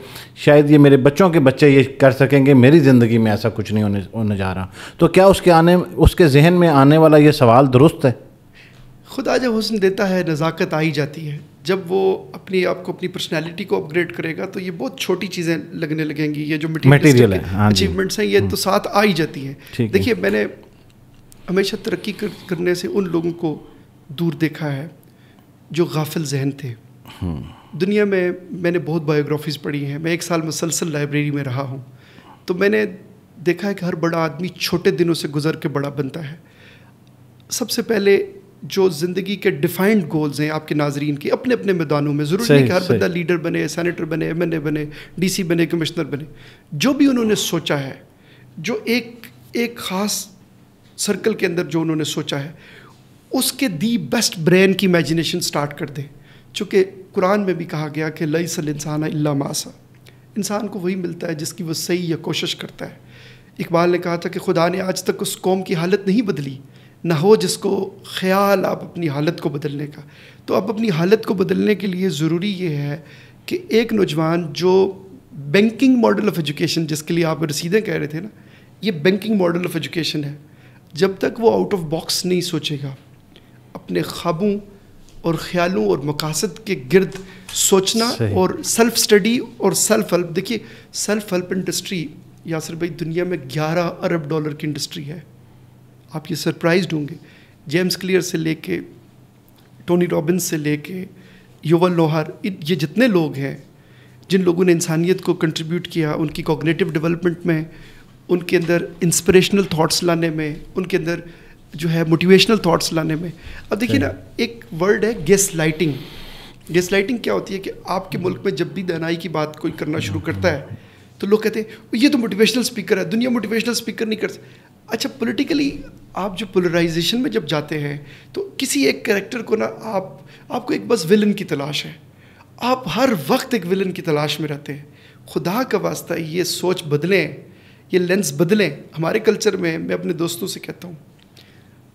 شاید یہ میرے بچوں کے بچے یہ کر سکیں گے, میری زندگی میں ایسا کچھ نہیں ہونے جا رہا. تو کیا اس کے ذہن میں آنے والا یہ سوال درست ہے؟ خدا جب حسن دیتا ہے نزاکت آ ہی جاتی ہے. جب وہ اپنی پرسنالٹی کو اپ گریڈ کرے گا تو یہ بہت چھوٹی چیزیں لگنے لگیں گی, یہ جو مٹیریل اچیومنٹس ہیں یہ تو ساتھ آ ہی جاتی ہیں. دیکھیے میں نے ہمیشہ ترقی کرنے سے ان لوگوں کو دور دیکھا ہے جو غافل ذہن تھے. دنیا میں نے بہت بایوگرافیز پڑھی ہیں, میں 1 سال مسلسل لائبریری میں رہا ہوں, تو میں نے دیکھا ہے کہ ہر بڑا آدمی چھوٹے دنوں سے گزر کے بڑا بنتا ہے. سب سے پہلے جو زندگی کے ڈیفائنڈ گولز ہیں آپ کے ناظرین کے اپنے اپنے میدانوں میں, ضروری نہیں کہ ہر بندہ لیڈر بنے, سینیٹر بنے, ایم این اے بنے, ڈی سی بنے, کمشنر بنے, جو بھی انہوں نے سوچا ہے, جو ایک خاص سرکل کے اندر جو انہوں نے سوچا ہے, اس کے دی بیسٹ برین کی امیجنیشن سٹارٹ کر دیں. چونکہ قرآن میں بھی کہا گیا کہ لیس الانسان الا ما سعی, انسان کو وہی ملتا ہے جس کی وہ صحیح یا کوشش کرتا ہے. اقبال نے کہا تھا کہ خدا نے آج تک اس قوم کی حالت نہیں بدلی, نہ ہو جس کو خیال آپ اپنی حالت کو بدلنے کا. تو اب اپنی حالت کو بدلنے کے لیے ضروری یہ ہے کہ ایک نوجوان جو بینکنگ ماڈل آف ایجوکیشن, جس کے لیے آپ رسیدیں کہہ رہے تھے نا, یہ بینکنگ ماڈل آف ایجوکیشن ہے. جب تک وہ آؤٹ آف باکس نہیں سوچے گا, اپنے خوابوں اور خیالوں اور مقاصد کے گرد سوچنا اور سیلف اسٹڈی اور سیلف ہیلپ. دیکھیے سیلف ہیلپ انڈسٹری یاسر بھائی دنیا میں $11 ارب کی انڈسٹری ہے. آپ یہ سرپرائزڈ ہوں گے, جیمس کلیئر سے لے کے ٹونی رابنس سے لے کے یوول نوہر, یہ جتنے لوگ ہیں جن لوگوں نے انسانیت کو کنٹریبیوٹ کیا, ان کی کوگنیٹو ڈیولپمنٹ میں, ان کے اندر انسپریشنل تھاٹس لانے میں, ان کے اندر جو ہے موٹیویشنل تھاٹس لانے میں. اب دیکھیے نا, ایک ورڈ ہے گیس لائٹنگ. گیس لائٹنگ کیا ہوتی ہے کہ آپ کے ملک میں جب بھی دانائی کی بات کوئی کرنا شروع کرتا ہے تو لوگ کہتے ہیں یہ تو موٹیویشنل اسپیکر ہے, دنیا موٹیویشنل اسپیکر نہیں کر سکتی. اچھا پولیٹیکلی آپ جو پولرائزیشن میں جب جاتے ہیں تو کسی ایک کریکٹر کو نا آپ کو ایک بس ولن کی تلاش ہے, آپ ہر وقت ایک ولن کی تلاش میں رہتے ہیں. خدا کا واسطہ یہ سوچ بدلیں, یہ لینس بدلیں. ہمارے کلچر میں میں اپنے دوستوں سے کہتا ہوں,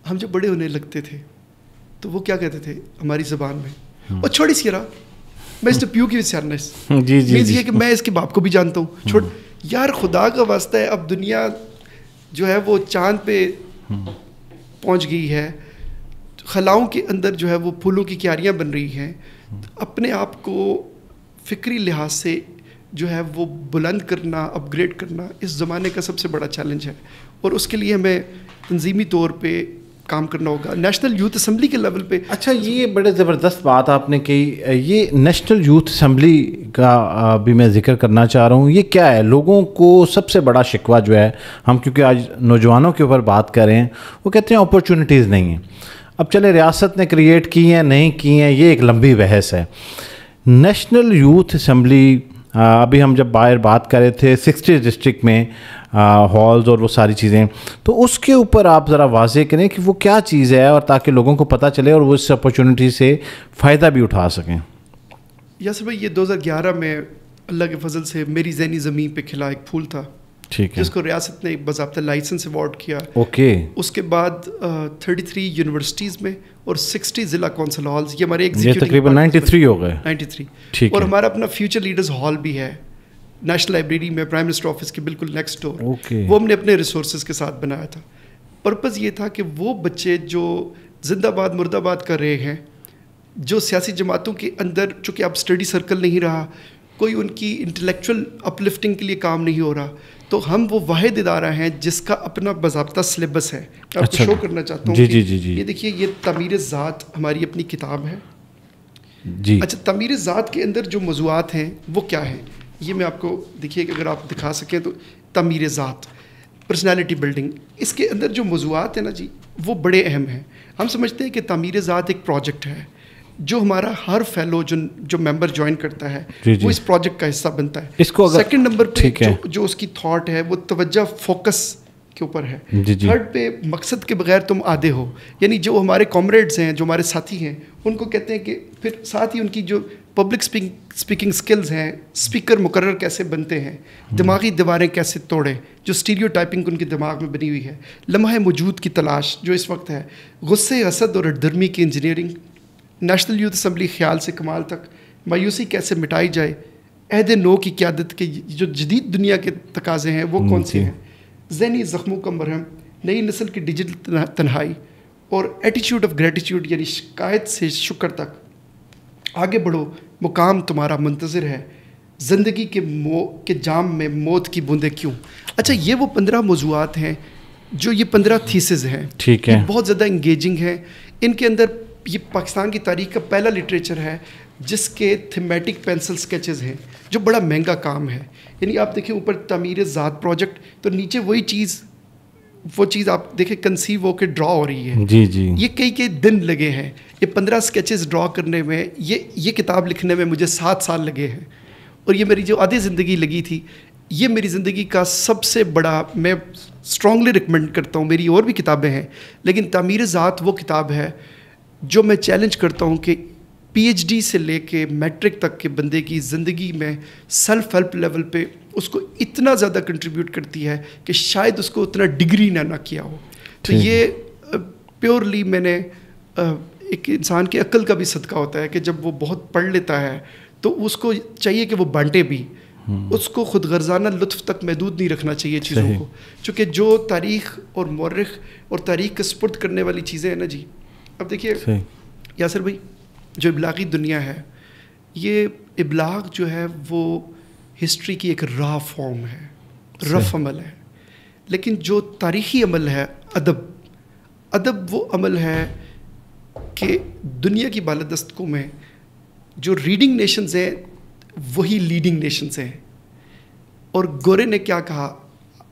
ہم جب بڑے ہونے لگتے تھے تو وہ کیا کہتے تھے ہماری زبان میں, اور چھوڑی سی رہا میں اس نے پیو کی سیارنس, یہ کہ میں اس کے باپ کو بھی جانتا ہوں, چھوڑ یار خدا کا واسطہ ہے. اب دنیا جو ہے وہ چاند پہ پہنچ گئی ہے, خلاؤں کے اندر جو ہے وہ پھولوں کی کیاریاں بن رہی ہیں. اپنے آپ کو فکری لحاظ سے جو ہے وہ بلند کرنا, اپ گریڈ کرنا اس زمانے کا سب سے بڑا چیلنج ہے, اور اس کے لیے ہمیں تنظیمی طور پہ کام کرنا ہوگا نیشنل یوتھ اسمبلی کے لیول پہ. اچھا یہ بڑے زبردست بات آپ نے کہی, یہ نیشنل یوتھ اسمبلی کا بھی میں ذکر کرنا چاہ رہا ہوں. یہ کیا ہے؟ لوگوں کو سب سے بڑا شکوہ جو ہے, ہم کیونکہ آج نوجوانوں کے اوپر بات کر رہے ہیں, وہ کہتے ہیں اپرچونیٹیز نہیں ہیں. اب چلے ریاست نے کریٹ کی ہیں نہیں کی ہیں, یہ ایک لمبی بحث ہے. نیشنل یوتھ اسمبلی ابھی ہم جب باہر بات کر رہے تھے 60 ڈسٹرکٹ میں ہالز اور وہ ساری چیزیں, تو اس کے اوپر آپ ذرا واضح کریں کہ وہ کیا چیز ہے, اور تاکہ لوگوں کو پتہ چلے اور وہ اس اپرچونٹی سے فائدہ بھی اٹھا سکیں. یاسر بھائی یہ 2011 میں اللہ کے فضل سے میری ذہنی زمین پہ کھلا ایک پھول تھا, ٹھیک ہے, جس کو ریاست نے ایک باضابطہ لائسنس ایوارڈ کیا. اوکے. اس کے بعد 33 یونیورسٹیز میں اور 60 ضلع کونسل ہالز, یہ ہمارے یہ تقریباً 93 ہو گئے. 93. ٹھیک. اور ہمارا اپنا فیوچر لیڈرز ہال بھی ہے نیشنل لائبریری میں, پرائم منسٹر آفس کے بالکل نیکسٹ ڈور. وہ ہم نے اپنے ریسورسز کے ساتھ بنایا تھا. پرپز یہ تھا کہ وہ بچے جو زندہ باد مرد آباد کر رہے ہیں, جو سیاسی جماعتوں کے اندر چونکہ اب اسٹڈی سرکل نہیں رہا, کوئی ان کی انٹلیکچوئل اپ لفٹنگ کے لیے کام نہیں ہو رہا, تو ہم وہ واحد ادارہ ہیں جس کا اپنا باضابطہ سلیبس ہے. میں آپ کو شو کرنا چاہتا ہوں. جی یہ دیکھیے یہ تعمیر ذات ہماری اپنی کتاب ہے. جی اچھا تعمیر ذات کے اندر جو موضوعات ہیں وہ کیا ہیں, یہ میں آپ کو دیکھیے کہ اگر آپ دکھا سکیں تو تعمیر ذات, پرسنالٹی بلڈنگ, اس کے اندر جو موضوعات ہیں نا جی وہ بڑے اہم ہیں. ہم سمجھتے ہیں کہ تعمیر ذات ایک پروجیکٹ ہے جو ہمارا ہر فیلو جو ممبر جوائن کرتا ہے وہ اس پروجیکٹ کا حصہ بنتا ہے. اس کو سیکنڈ نمبر پہ جو اس کی تھاٹ ہے وہ توجہ فوکس کے اوپر ہے. تھرڈ پہ مقصد کے بغیر تم آدھے ہو, یعنی جو ہمارے کامریڈز ہیں, جو ہمارے ساتھی ہیں, ان کو کہتے ہیں کہ پھر ساتھ ہی ان کی جو پبلک اسپیکنگ سکلز ہیں, اسپیکر مقرر کیسے بنتے ہیں, دماغی دیواریں کیسے توڑیں, جو اسٹیریو ٹائپنگ ان کے دماغ میں بنی ہوئی ہے, لمحہ موجود کی تلاش جو اس وقت ہے, غصے, حسد اور درمی کی انجینئرنگ, نیشنل یوتھ اسمبلی خیال سے کمال تک, مایوسی کیسے مٹائی جائے, عہد نو کی قیادت کے جو جدید دنیا کے تقاضے ہیں وہ کون سے ہیں, ذہنی زخموں کا مرہم, نئی نسل کی ڈیجیٹل تنہائی, اور ایٹیچیوڈ آف گریٹیچیوڈ یعنی شکایت سے شکر تک. آگے بڑھو مقام تمہارا منتظر ہے, زندگی کے جام میں موت کی بوندیں کیوں. اچھا یہ وہ 15 موضوعات ہیں جو یہ 15 تھیسز ہیں. ٹھیک ہے, بہت زیادہ انگیجنگ ہیں. ان کے اندر یہ پاکستان کی تاریخ کا پہلا لٹریچر ہے جس کے تھیمیٹک پینسل سکیچز ہیں جو بڑا مہنگا کام ہے. یعنی آپ دیکھیں اوپر تعمیر ذات پروجیکٹ, تو نیچے وہ چیز آپ دیکھیں کنسیو ہو کے ڈرا ہو رہی ہے. جی جی, یہ کئی دن لگے ہیں. یہ 15 سکیچز ڈرا کرنے میں, یہ کتاب لکھنے میں مجھے 7 سال لگے ہیں. اور یہ میری جو آدھی زندگی لگی تھی, یہ میری زندگی کا سب سے بڑا, میں اسٹرانگلی ریکمینڈ کرتا ہوں. میری اور بھی کتابیں ہیں لیکن تعمیر ذات وہ کتاب ہے جو میں چیلنج کرتا ہوں کہ پی ایچ ڈی سے لے کے میٹرک تک کے بندے کی زندگی میں سیلف ہیلپ لیول پہ اس کو اتنا زیادہ کنٹریبیوٹ کرتی ہے کہ شاید اس کو اتنا ڈگری نہ کیا ہو. تو یہ پیورلی میں نے ایک انسان کی عقل کا بھی صدقہ ہوتا ہے کہ جب وہ بہت پڑھ لیتا ہے تو اس کو چاہیے کہ وہ بانٹے بھی, اس کو خود غرضانہ لطف تک محدود نہیں رکھنا چاہیے چیزوں کو. چونکہ جو تاریخ اور مورخ اور تاریخ کا سپرد کرنے والی چیزیں ہیں نا جی, اب دیکھیے یاسر بھائی, جو ابلاغی دنیا ہے, یہ ابلاغ جو ہے وہ ہسٹری کی ایک را فارم ہے, رف عمل ہے. لیکن جو تاریخی عمل ہے, ادب وہ عمل ہے کہ دنیا کی بالادستوں میں جو ریڈنگ نیشنز ہیں وہی لیڈنگ نیشنز ہیں. اور گورے نے کیا کہا,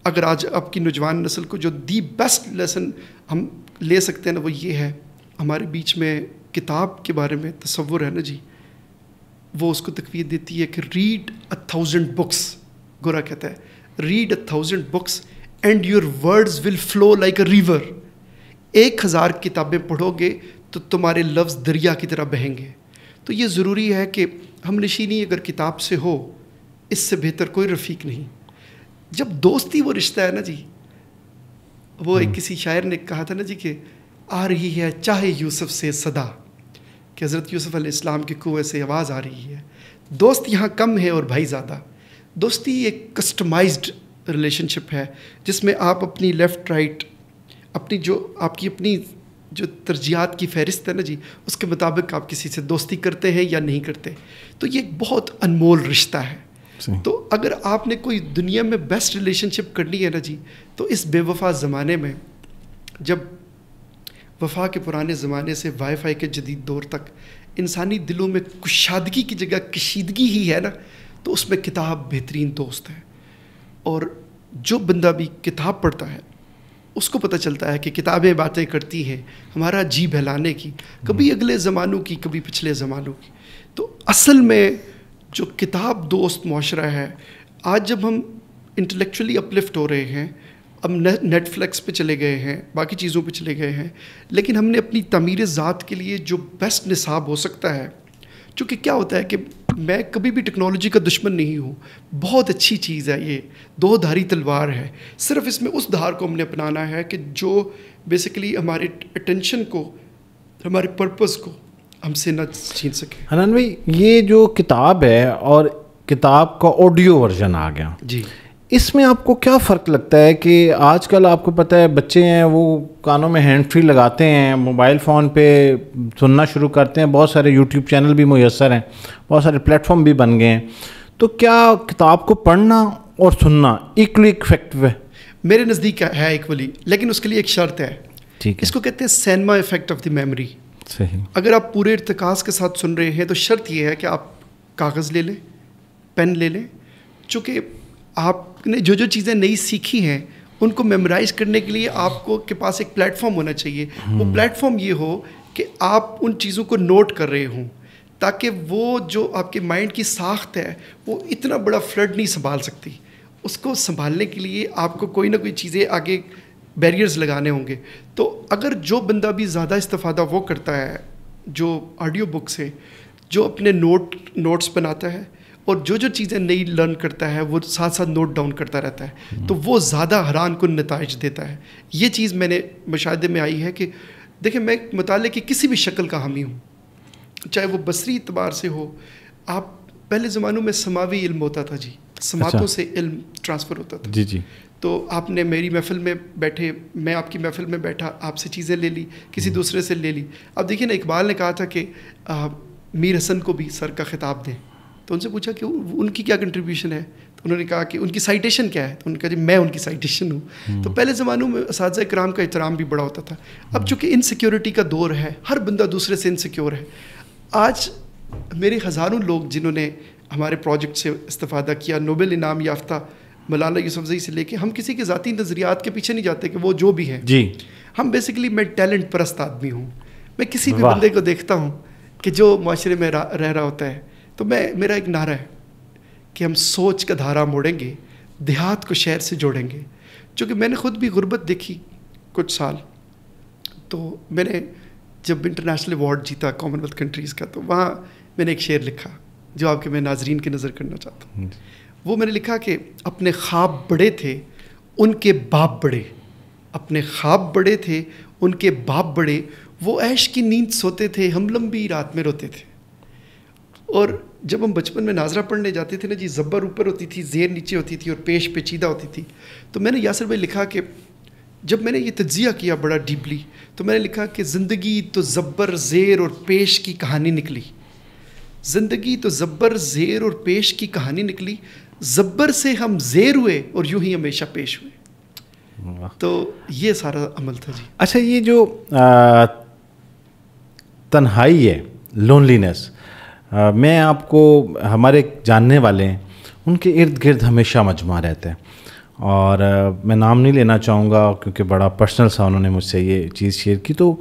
اگر آج آپ کی نوجوان نسل کو جو دی بیسٹ لیسن ہم لے سکتے ہیں نا وہ یہ ہے, ہمارے بیچ میں کتاب کے بارے میں تصور ہے نا جی, وہ اس کو تقویت دیتی ہے کہ ریڈ 1000 books. گورا کہتا ہے read 1000 books and your words will flow like a river. 1000 کتابیں پڑھو گے تو تمہارے لفظ دریا کی طرح بہیں گے. تو یہ ضروری ہے کہ ہم نشینی اگر کتاب سے ہو, اس سے بہتر کوئی رفیق نہیں. جب دوستی وہ رشتہ ہے نا جی, وہ ایک کسی شاعر نے کہا تھا نا جی کہ آ رہی ہے چاہے یوسف سے صدا, کہ حضرت یوسف علیہ السلام کے کنویں سے آواز آ رہی ہے. دوست یہاں کم ہے اور بھائی زیادہ. دوستی ایک کسٹمائزڈ ریلیشن شپ ہے جس میں آپ اپنی لیفٹ رائٹ, اپنی جو آپ کی اپنی جو ترجیحات کی فہرست ہے نا جی, اس کے مطابق آپ کسی سے دوستی کرتے ہیں یا نہیں کرتے. تو یہ ایک بہت انمول رشتہ ہے. تو اگر آپ نے کوئی دنیا میں بیسٹ ریلیشن شپ کرنی ہے نا جی, تو اس بے وفا زمانے میں, جب وفا کے پرانے زمانے سے وائی فائی کے جدید دور تک انسانی دلوں میں کشادگی کی جگہ کشیدگی ہی ہے نا, تو اس میں کتاب بہترین دوست ہے. اور جو بندہ بھی کتاب پڑھتا ہے اس کو پتہ چلتا ہے کہ کتابیں باتیں کرتی ہیں ہمارا جی بہلانے کی, کبھی اگلے زمانوں کی, کبھی پچھلے زمانوں کی. تو اصل میں جو کتاب دوست معاشرہ ہے, آج جب ہم انٹلیکچولی اپلفٹ ہو رہے ہیں, اب نیٹ فلیکس پہ چلے گئے ہیں, باقی چیزوں پہ چلے گئے ہیں, لیکن ہم نے اپنی تعمیر ذات کے لیے جو بیسٹ نصاب ہو سکتا ہے, چونکہ کیا ہوتا ہے کہ میں کبھی بھی ٹیکنالوجی کا دشمن نہیں ہوں, بہت اچھی چیز ہے, یہ 2 دھاری تلوار ہے. صرف اس میں اس دھار کو ہم نے اپنانا ہے کہ جو بیسیکلی ہمارے اٹینشن کو, ہمارے پرپز کو ہم سے نہ چھین سکے. حنان بھائی, یہ جو کتاب ہے اور کتاب کا آڈیو ورژن آ گیا جی, اس میں آپ کو کیا فرق لگتا ہے کہ آج کل آپ کو پتہ ہے بچے ہیں وہ کانوں میں ہینڈ فری لگاتے ہیں, موبائل فون پہ سننا شروع کرتے ہیں, بہت سارے یوٹیوب چینل بھی میسر ہیں, بہت سارے پلیٹ فارم بھی بن گئے ہیں, تو کیا کتاب کو پڑھنا اور سننا ایکولی افیکٹو ہے؟ میرے نزدیک ہے ایکولی، لیکن اس کے لیے ایک شرط ہے. ٹھیک ہے. اس کو کہتے ہیں cinema effect of the memory. صحیح. اگر آپ پورے ارتکاز کے ساتھ سن رہے ہیں تو شرط یہ ہے کہ آپ کاغذ لے لیں، پین لے لیں، چونکہ آپ نے جو چیزیں نئی سیکھی ہیں ان کو میمورائز کرنے کے لیے آپ کو کے پاس ایک پلیٹ فارم ہونا چاہیے. وہ پلیٹ فارم یہ ہو کہ آپ ان چیزوں کو نوٹ کر رہے ہوں، تاکہ وہ جو آپ کے مائنڈ کی ساخت ہے وہ اتنا بڑا فلڈ نہیں سنبھال سکتی. اس کو سنبھالنے کے لیے آپ کو کوئی نہ کوئی چیزیں آگے بیریئرز لگانے ہوں گے. تو اگر جو بندہ بھی زیادہ استفادہ وہ کرتا ہے جو آڈیو بک سے، جو اپنے نوٹس بناتا ہے اور جو چیزیں نئی لرن کرتا ہے وہ ساتھ ساتھ نوٹ ڈاؤن کرتا رہتا ہے، تو وہ زیادہ حیران کن نتائج دیتا ہے. یہ چیز میں نے مشاہدے میں آئی ہے کہ دیکھیں میں مطالعے کی کسی بھی شکل کا حامی ہوں، چاہے وہ بصری اعتبار سے ہو. آپ پہلے زمانوں میں سماوی علم ہوتا تھا جی، سماعتوں سے علم ٹرانسفر ہوتا تھا. جی جی. تو آپ نے میری محفل میں بیٹھے، میں آپ کی محفل میں بیٹھا، آپ سے چیزیں لے لی، کسی دوسرے سے لے لی. اب دیکھیے نا، اقبال نے کہا تھا کہ میر حسن کو بھی سر کا خطاب دیں. تو ان سے پوچھا کہ ان کی کیا کنٹریبیوشن ہے، تو انہوں نے کہا کہ ان کی سائٹیشن کیا ہے. تو انہوں نے کہا جی میں ان کی سائٹیشن ہوں. تو پہلے زمانوں میں اساتذہ کرام کا احترام بھی بڑا ہوتا تھا. اب چونکہ انسیکیورٹی کا دور ہے، ہر بندہ دوسرے سے انسیکیور ہے. آج میرے ہزاروں لوگ جنہوں نے ہمارے پروجیکٹ سے استفادہ کیا، نوبل انعام یافتہ ملالہ یوسفزئی سے لے کے، ہم کسی کے ذاتی نظریات کے پیچھے نہیں جاتے کہ وہ جو بھی ہیں جی. ہم بیسیکلی میں ٹیلنٹ پرست آدمی ہوں. میں کسی بھی بندے کو دیکھتا ہوں کہ جو معاشرے میں رہ رہا ہوتا ہے، تو میرا ایک نعرہ ہے کہ ہم سوچ کا دھارا موڑیں گے، دیہات کو شہر سے جوڑیں گے. چونکہ میں نے خود بھی غربت دیکھی کچھ سال، تو میں نے جب انٹرنیشنل ایوارڈ جیتا کامن ویلتھ کنٹریز کا، تو وہاں میں نے ایک شعر لکھا جو آپ کے میں ناظرین کی نظر کرنا چاہتا ہوں. وہ میں نے لکھا کہ اپنے خواب بڑے تھے ان کے باپ بڑے، اپنے خواب بڑے تھے ان کے باپ بڑے، وہ عیش کی نیند سوتے تھے، ہم لمبی رات میں روتے تھے. اور جب ہم بچپن میں ناظرہ پڑھنے جاتے تھے نا جی، زبر اوپر ہوتی تھی، زیر نیچے ہوتی تھی اور پیش پیچیدہ ہوتی تھی. تو میں نے یاسر بھائی لکھا کہ جب میں نے یہ تجزیہ کیا بڑا ڈیپلی، تو میں نے لکھا کہ زندگی تو زبر زیر اور پیش کی کہانی نکلی. زندگی تو زبر زیر اور پیش کی کہانی نکلی، زبر سے ہم زیر ہوئے اور یوں ہی ہمیشہ پیش ہوئے. تو یہ سارا عمل تھا جی. اچھا، یہ جو تنہائی ہے، لونلینس، میں آپ کو، ہمارے جاننے والے ہیں ان کے ارد گرد ہمیشہ مجمع رہتا ہے، اور میں نام نہیں لینا چاہوں گا کیونکہ بڑا پرسنل سا انہوں نے مجھ سے یہ چیز شیئر کی. تو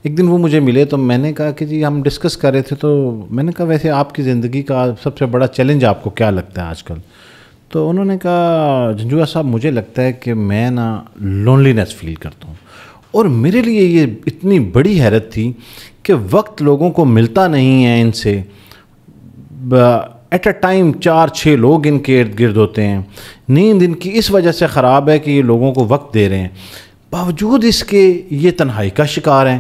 ایک دن وہ مجھے ملے تو میں نے کہا کہ جی ہم ڈسکس کر رہے تھے، تو میں نے کہا ویسے آپ کی زندگی کا سب سے بڑا چیلنج آپ کو کیا لگتا ہے آج کل؟ تو انہوں نے کہا جھنجھویا صاحب مجھے لگتا ہے کہ میں نا لونلینس فیل کرتا ہوں، اور میرے لیے یہ اتنی بڑی حیرت تھی کہ وقت لوگوں کو ملتا نہیں ہے ان سے. ایٹ اے ٹائم 4-6 لوگ ان کے ارد گرد ہوتے ہیں، نیند ان کی اس وجہ سے خراب ہے کہ یہ لوگوں کو وقت دے رہے ہیں، باوجود اس کے یہ تنہائی کا شکار ہیں.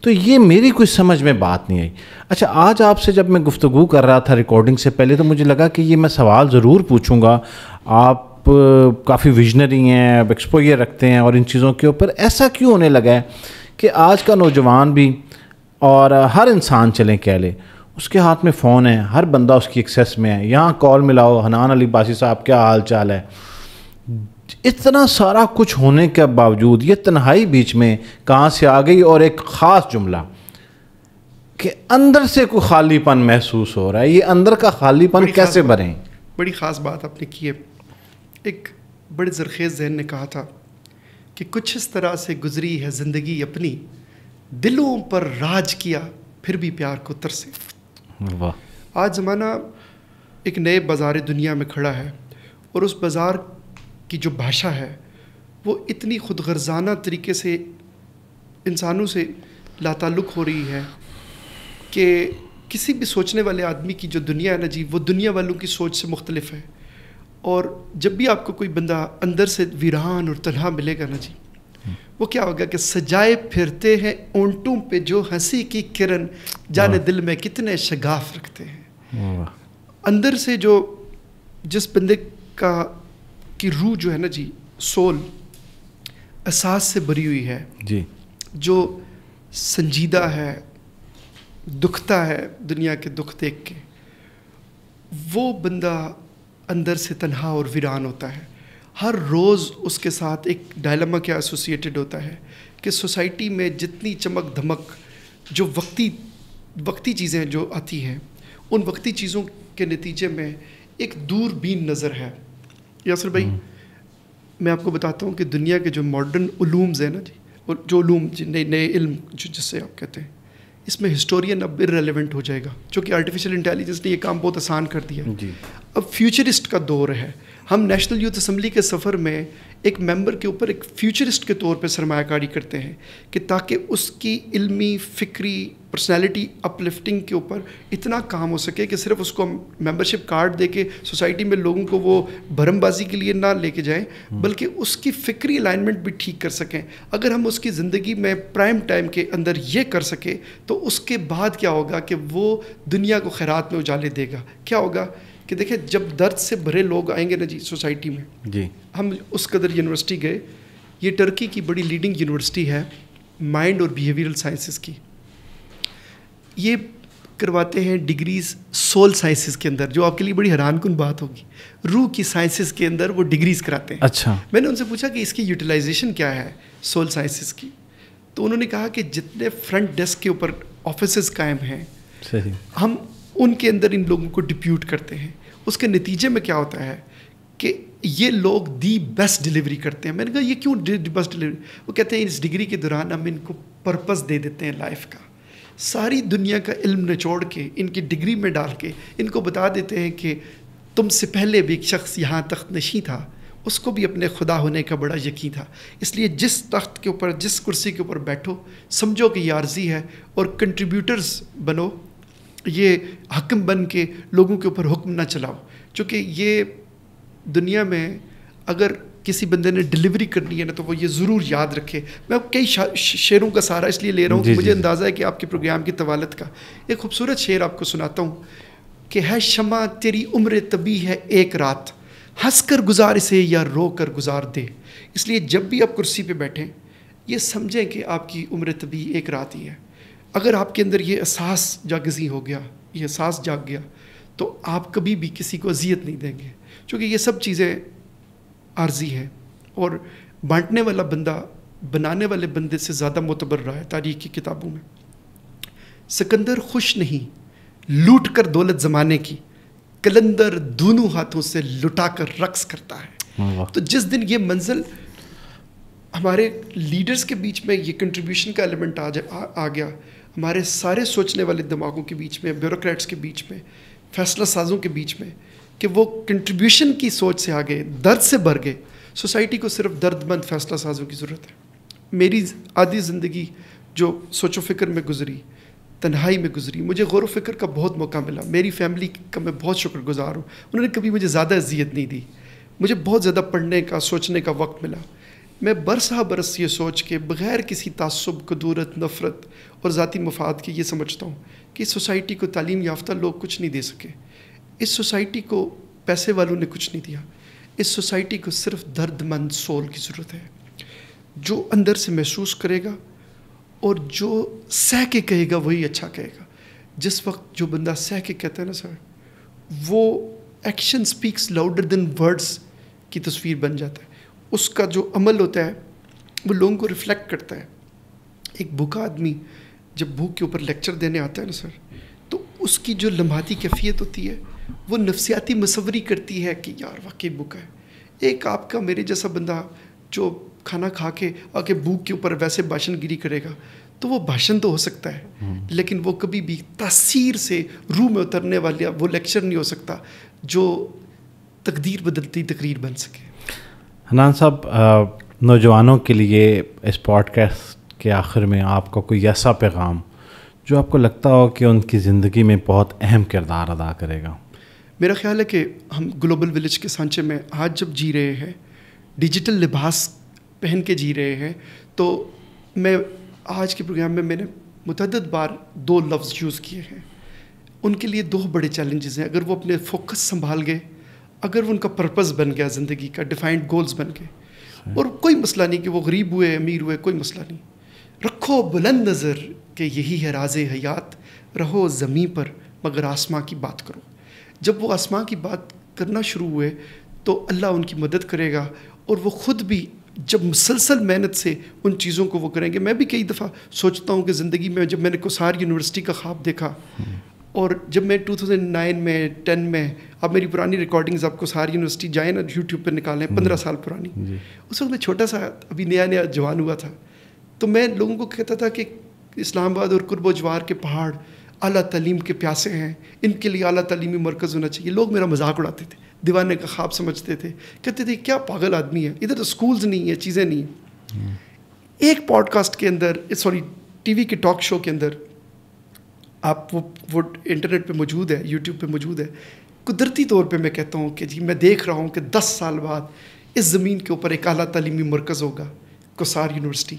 تو یہ میری کوئی سمجھ میں بات نہیں آئی. اچھا، آج آپ سے جب میں گفتگو کر رہا تھا ریکارڈنگ سے پہلے، تو مجھے لگا کہ یہ میں سوال ضرور پوچھوں گا. آپ کافی ویژنری ہیں، ایکسپوئر رکھتے ہیں، اور ان چیزوں کے اوپر ایسا کیوں ہونے لگا ہے کہ آج کا نوجوان بھی اور ہر انسان چلیں کہہ لے، اس کے ہاتھ میں فون ہے، ہر بندہ اس کی ایکسیس میں ہے. یہاں کال ملاؤ، حنان علی باسی صاحب کیا حال چال ہے. اتنا سارا کچھ ہونے کے باوجود یہ تنہائی بیچ میں کہاں سے آ گئی؟ اور ایک خاص جملہ کہ اندر سے کوئی خالی پن محسوس ہو رہا ہے، یہ اندر کا خالی پن کیسے بھریں؟ بڑی خاص بات آپ نے کی ہے. ایک بڑے زرخیز ذہن نے کہا تھا کہ کچھ اس طرح سے گزری ہے زندگی اپنی، دلوں پر راج کیا پھر بھی پیار کو ترسے. واہ. آج زمانہ ایک نئے بازار دنیا میں کھڑا ہے، اور اس بازار کی جو بھاشا ہے وہ اتنی خود غرضانہ طریقے سے انسانوں سے لاتعلق ہو رہی ہے کہ کسی بھی سوچنے والے آدمی کی جو دنیا ہے نا جی، وہ دنیا والوں کی سوچ سے مختلف ہے. اور جب بھی آپ کو کوئی بندہ اندر سے ویران اور تنہا ملے گا نا جی، وہ کیا ہوگا کہ سجائے پھرتے ہیں اونٹوں پہ جو ہنسی کی کرن، جانے دل میں کتنے شگاف رکھتے ہیں. اندر سے جو جس بندے کی روح جو ہے نا جی، سول احساس سے بھری ہوئی ہے جی، جو سنجیدہ ہے، دکھتا ہے دنیا کے دکھ دیکھ کے، وہ بندہ اندر سے تنہا اور ویران ہوتا ہے. ہر روز اس کے ساتھ ایک ڈائلما کیا ایسوسیٹڈ ہوتا ہے کہ سوسائٹی میں جتنی چمک دھمک جو وقتی چیزیں جو آتی ہیں, ان وقتی چیزوں کے نتیجے میں ایک دور بین نظر ہے. یاسر بھائی, میں آپ کو بتاتا ہوں کہ دنیا کے جو ماڈرن علومز ہیں نا جی, اور جو علوم نئے علم جس سے آپ کہتے ہیں, اس میں ہسٹورین اب ارریلیونٹ ہو جائے گا, چونکہ آرٹیفیشیل انٹیلیجنس نے یہ کام بہت آسان کر دیا ہے. اب فیوچرسٹ کا دور ہے. ہم نیشنل یوتھ اسمبلی کے سفر میں ایک ممبر کے اوپر ایک فیوچرسٹ کے طور پہ سرمایہ کاری کرتے ہیں کہ تاکہ اس کی علمی, فکری, پرسنالٹی اپلفٹنگ کے اوپر اتنا کام ہو سکے کہ صرف اس کو ممبرشپ کارڈ دے کے سوسائٹی میں لوگوں کو وہ بھرم بازی کے لیے نہ لے کے جائیں, بلکہ اس کی فکری الائنمنٹ بھی ٹھیک کر سکیں. اگر ہم اس کی زندگی میں پرائم ٹائم کے اندر یہ کر سکے تو اس کے بعد کیا ہوگا کہ وہ دنیا کو خیرات میں اجالے دے گا. کیا ہوگا کہ دیکھیں, جب درد سے بھرے لوگ آئیں گے نا جی سوسائٹی میں, جی ہم اس قدر یونیورسٹی گئے, یہ ٹرکی کی بڑی لیڈنگ یونیورسٹی ہے مائنڈ اور بیہیویئرل سائنسز کی, یہ کرواتے ہیں ڈگریز سول سائنسز کے اندر, جو آپ کے لیے بڑی حیران کن بات ہوگی. روح کی سائنسز کے اندر وہ ڈگریز کراتے ہیں. اچھا, میں نے ان سے پوچھا کہ اس کی یوٹیلائزیشن کیا ہے سول سائنسز کی, تو انہوں نے کہا کہ جتنے فرنٹ ڈیسک کے اوپر آفیسز قائم ہیں, ہم ان کے اندر ان لوگوں کو ڈپیوٹ کرتے ہیں. اس کے نتیجے میں کیا ہوتا ہے کہ یہ لوگ دی بیسٹ ڈلیوری کرتے ہیں. میں نے کہا یہ کیوں بیسٹ ڈلیوری؟ وہ کہتے ہیں اس ڈگری کے دوران ہم ان کو پرپس دے دیتے ہیں لائف کا. ساری دنیا کا علم نچوڑ کے ان کی ڈگری میں ڈال کے ان کو بتا دیتے ہیں کہ تم سے پہلے بھی ایک شخص یہاں تخت نشین تھا, اس کو بھی اپنے خدا ہونے کا بڑا یقین تھا, اس لیے جس تخت کے اوپر, جس کرسی کے اوپر بیٹھو, سمجھو کہ یہ عارضی ہے, اور کنٹریبیوٹرز بنو, یہ حکم بن کے لوگوں کے اوپر حکم نہ چلاؤ. چونکہ یہ دنیا میں اگر کسی بندے نے ڈلیوری کرنی ہے نا تو وہ یہ ضرور یاد رکھے. میں کئی شعروں کا سہارا اس لیے لے رہا ہوں کہ مجھے اندازہ ہے کہ آپ کے پروگرام کی طوالت کا. ایک خوبصورت شعر آپ کو سناتا ہوں کہ ہے شمع تیری عمر طبی ہے ایک رات, ہنس کر گزار اسے یا رو کر گزار دے. اس لیے جب بھی آپ کرسی پہ بیٹھیں یہ سمجھیں کہ آپ کی عمر طبی ایک رات ہی ہے. اگر آپ کے اندر یہ احساس جاگزی ہو گیا, یہ احساس جاگ گیا, تو آپ کبھی بھی کسی کو اذیت نہیں دیں گے, چونکہ یہ سب چیزیں عارضی ہیں. اور بانٹنے والا بندہ بنانے والے بندے سے زیادہ معتبر رہا ہے تاریخ کی کتابوں میں. سکندر خوش نہیں لوٹ کر دولت زمانے کی, کلندر دونوں ہاتھوں سے لٹا کر رقص کرتا ہے. تو جس دن یہ منزل ہمارے لیڈرز کے بیچ میں یہ کنٹریبیوشن کا ایلیمنٹ آ گیا, ہمارے سارے سوچنے والے دماغوں کے بیچ میں, بیوروکریٹس کے بیچ میں, فیصلہ سازوں کے بیچ میں, کہ وہ کنٹریبیوشن کی سوچ سے آگے درد سے بھر گئے. سوسائٹی کو صرف درد مند فیصلہ سازوں کی ضرورت ہے. میری آدھی زندگی جو سوچ و فکر میں گزری, تنہائی میں گزری, مجھے غور و فکر کا بہت موقع ملا. میری فیملی کا میں بہت شکر گزار ہوں, انہوں نے کبھی مجھے زیادہ اذیت نہیں دی. مجھے بہت زیادہ پڑھنے کا, سوچنے کا وقت ملا. میں برسہ برس یہ سوچ کے بغیر کسی تعصب, کدورت, نفرت اور ذاتی مفاد کے یہ سمجھتا ہوں کہ اس سوسائٹی کو تعلیم یافتہ لوگ کچھ نہیں دے سکے, اس سوسائٹی کو پیسے والوں نے کچھ نہیں دیا, اس سوسائٹی کو صرف درد مند سول کی ضرورت ہے, جو اندر سے محسوس کرے گا اور جو سہ کے کہے گا وہی اچھا کہے گا. جس وقت جو بندہ سہ کے کہتا ہے نا سر, وہ action specs louder than words کی تصویر بن جاتا ہے. اس کا جو عمل ہوتا ہے وہ لوگوں کو ریفلیکٹ کرتا ہے. ایک بھوکا آدمی جب بھوک کے اوپر لیکچر دینے آتا ہے نا سر, تو اس کی جو لمحاتی کیفیت ہوتی ہے وہ نفسیاتی مصوری کرتی ہے کہ یار واقعی بھوکا ہے. ایک آپ کا میرے جیسا بندہ جو کھانا کھا کے آ کے بھوک کے اوپر ویسے بھاشن گیری کرے گا تو وہ بھاشن تو ہو سکتا ہے, لیکن وہ کبھی بھی تاثیر سے روح میں اترنے والا وہ لیکچر نہیں ہو سکتا جو تقدیر بدلتی تقریر بن سکے. حنان صاحب, نوجوانوں کے لیے اس پوڈ کاسٹ کے آخر میں آپ کا کوئی ایسا پیغام جو آپ کو لگتا ہو کہ ان کی زندگی میں بہت اہم کردار ادا کرے گا؟ میرا خیال ہے کہ ہم گلوبل ولیج کے سانچے میں آج جب جی رہے ہیں, ڈیجیٹل لباس پہن کے جی رہے ہیں, تو میں آج کے پروگرام میں نے متعدد بار 2 لفظ یوز کیے ہیں. ان کے لیے 2 بڑے چیلنجز ہیں. اگر وہ اپنے فوکس سنبھال گئے, اگر وہ ان کا پرپس بن گیا زندگی کا, ڈیفائنڈ گولز بن گئے, اور کوئی مسئلہ نہیں کہ وہ غریب ہوئے امیر ہوئے, کوئی مسئلہ نہیں. رکھو بلند نظر کہ یہی ہے راز حیات, رہو زمین پر مگر آسماں کی بات کرو. جب وہ آسماں کی بات کرنا شروع ہوئے تو اللہ ان کی مدد کرے گا, اور وہ خود بھی جب مسلسل محنت سے ان چیزوں کو وہ کریں گے. میں بھی کئی دفعہ سوچتا ہوں کہ زندگی میں جب میں نے کوسار یونیورسٹی کا خواب دیکھا, اور جب میں 2009 میں 10 میں, اب میری پرانی ریکارڈنگز آپ کوسار یونیورسٹی جائیں نا یوٹیوب پہ نکالیں, 15 سال پرانی, اس وقت میں چھوٹا سا ابھی نیا جوان ہوا تھا, تو میں لوگوں کو کہتا تھا کہ اسلام آباد اور قرب و جوار کے پہاڑ اعلیٰ تعلیم کے پیاسے ہیں, ان کے لیے اعلیٰ تعلیمی مرکز ہونا چاہیے. لوگ میرا مذاق اڑاتے تھے, دیوانے کا خواب سمجھتے تھے, کہتے تھے کیا پاگل آدمی ہے, ادھر تو سکولز نہیں ہیں, چیزیں نہیں ہیں. ایک پوڈ کاسٹ کے اندر, سوری ٹی وی کے ٹاک شو کے اندر, آپ وہ انٹرنیٹ پہ موجود ہے, یوٹیوب پہ موجود ہے, قدرتی طور پہ میں کہتا ہوں کہ جی میں دیکھ رہا ہوں کہ 10 سال بعد اس زمین کے اوپر ایک اعلیٰ تعلیمی مرکز ہوگا, کوسار یونیورسٹی.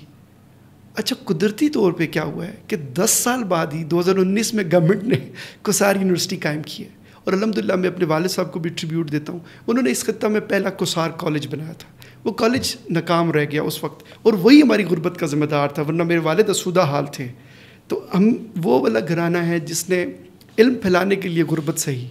اچھا قدرتی طور پہ کیا ہوا ہے کہ 10 سال بعد ہی 2019 میں گورنمنٹ نے کوسار یونیورسٹی قائم کی ہے, اور الحمدللہ میں اپنے والد صاحب کو بھی ٹریبیوٹ دیتا ہوں. انہوں نے اس خطہ میں پہلا کوسار کالج بنایا تھا, وہ کالج ناکام رہ گیا اس وقت, اور وہی ہماری غربت کا ذمہ دار تھا, ورنہ میرے والد اسودہ حال تھے. تو ہم وہ والا گھرانہ ہے جس نے علم پھیلانے کے لیے غربت سہی,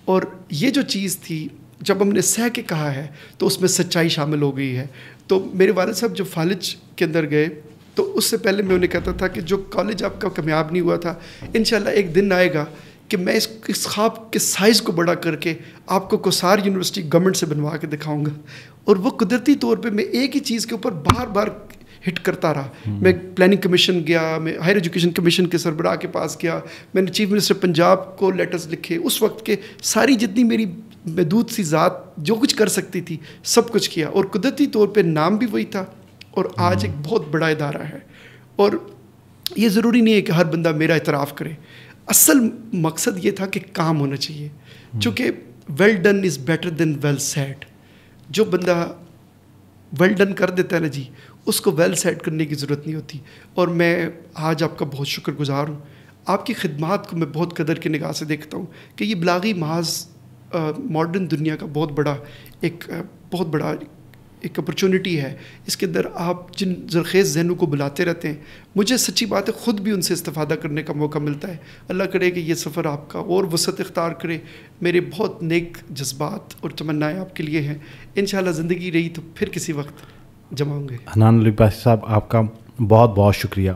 اور یہ جو چیز تھی جب ہم نے سہ کے کہا ہے تو اس میں سچائی شامل ہو گئی ہے. تو میرے والد صاحب جب فالج کے اندر گئے تو اس سے پہلے میں انہیں کہتا تھا کہ جو کالج آپ کا کامیاب نہیں ہوا تھا, انشاءاللہ ایک دن آئے گا کہ میں اس خواب کے سائز کو بڑا کر کے آپ کو کوسار یونیورسٹی گورنمنٹ سے بنوا کے دکھاؤں گا. اور وہ قدرتی طور پہ میں ایک ہی چیز کے اوپر بار بار ہٹ کرتا رہا. میں پلاننگ کمیشن گیا, میں ہائر ایجوکیشن کمیشن کے سربراہ کے پاس گیا, میں نے چیف منسٹر پنجاب کو لیٹرز لکھے, اس وقت کے ساری جتنی میری محدود سی ذات جو کچھ کر سکتی تھی سب کچھ کیا, اور قدرتی طور پہ نام بھی وہی تھا, اور آج ایک بہت بڑا ادارہ ہے. اور یہ ضروری نہیں ہے کہ ہر بندہ میرا اعتراف کرے, اصل مقصد یہ تھا کہ کام ہونا چاہیے, چونکہ well done is better than well said. جو بندہ ویل ڈن کر دیتا ہے نا جی, اس کو ویل سیڈ کرنے کی ضرورت نہیں ہوتی. اور میں آج آپ کا بہت شکر گزار ہوں, آپ کی خدمات کو میں بہت قدر کی نگاہ سے دیکھتا ہوں کہ یہ بلاغی محاذ ماڈرن دنیا کا بہت بڑا ایک اپرچونٹی ہے. اس کے اندر آپ جن زرخیز ذہنوں کو بلاتے رہتے ہیں, مجھے سچی بات ہے خود بھی ان سے استفادہ کرنے کا موقع ملتا ہے. اللہ کرے کہ یہ سفر آپ کا اور وسعت اختیار کرے. میرے بہت نیک جذبات اور تمنائیں آپ کے لیے ہیں, انشاءاللہ زندگی رہی تو پھر کسی وقت جمع ہوں گے. حنان علی عباسی صاحب, آپ کا بہت بہت شکریہ.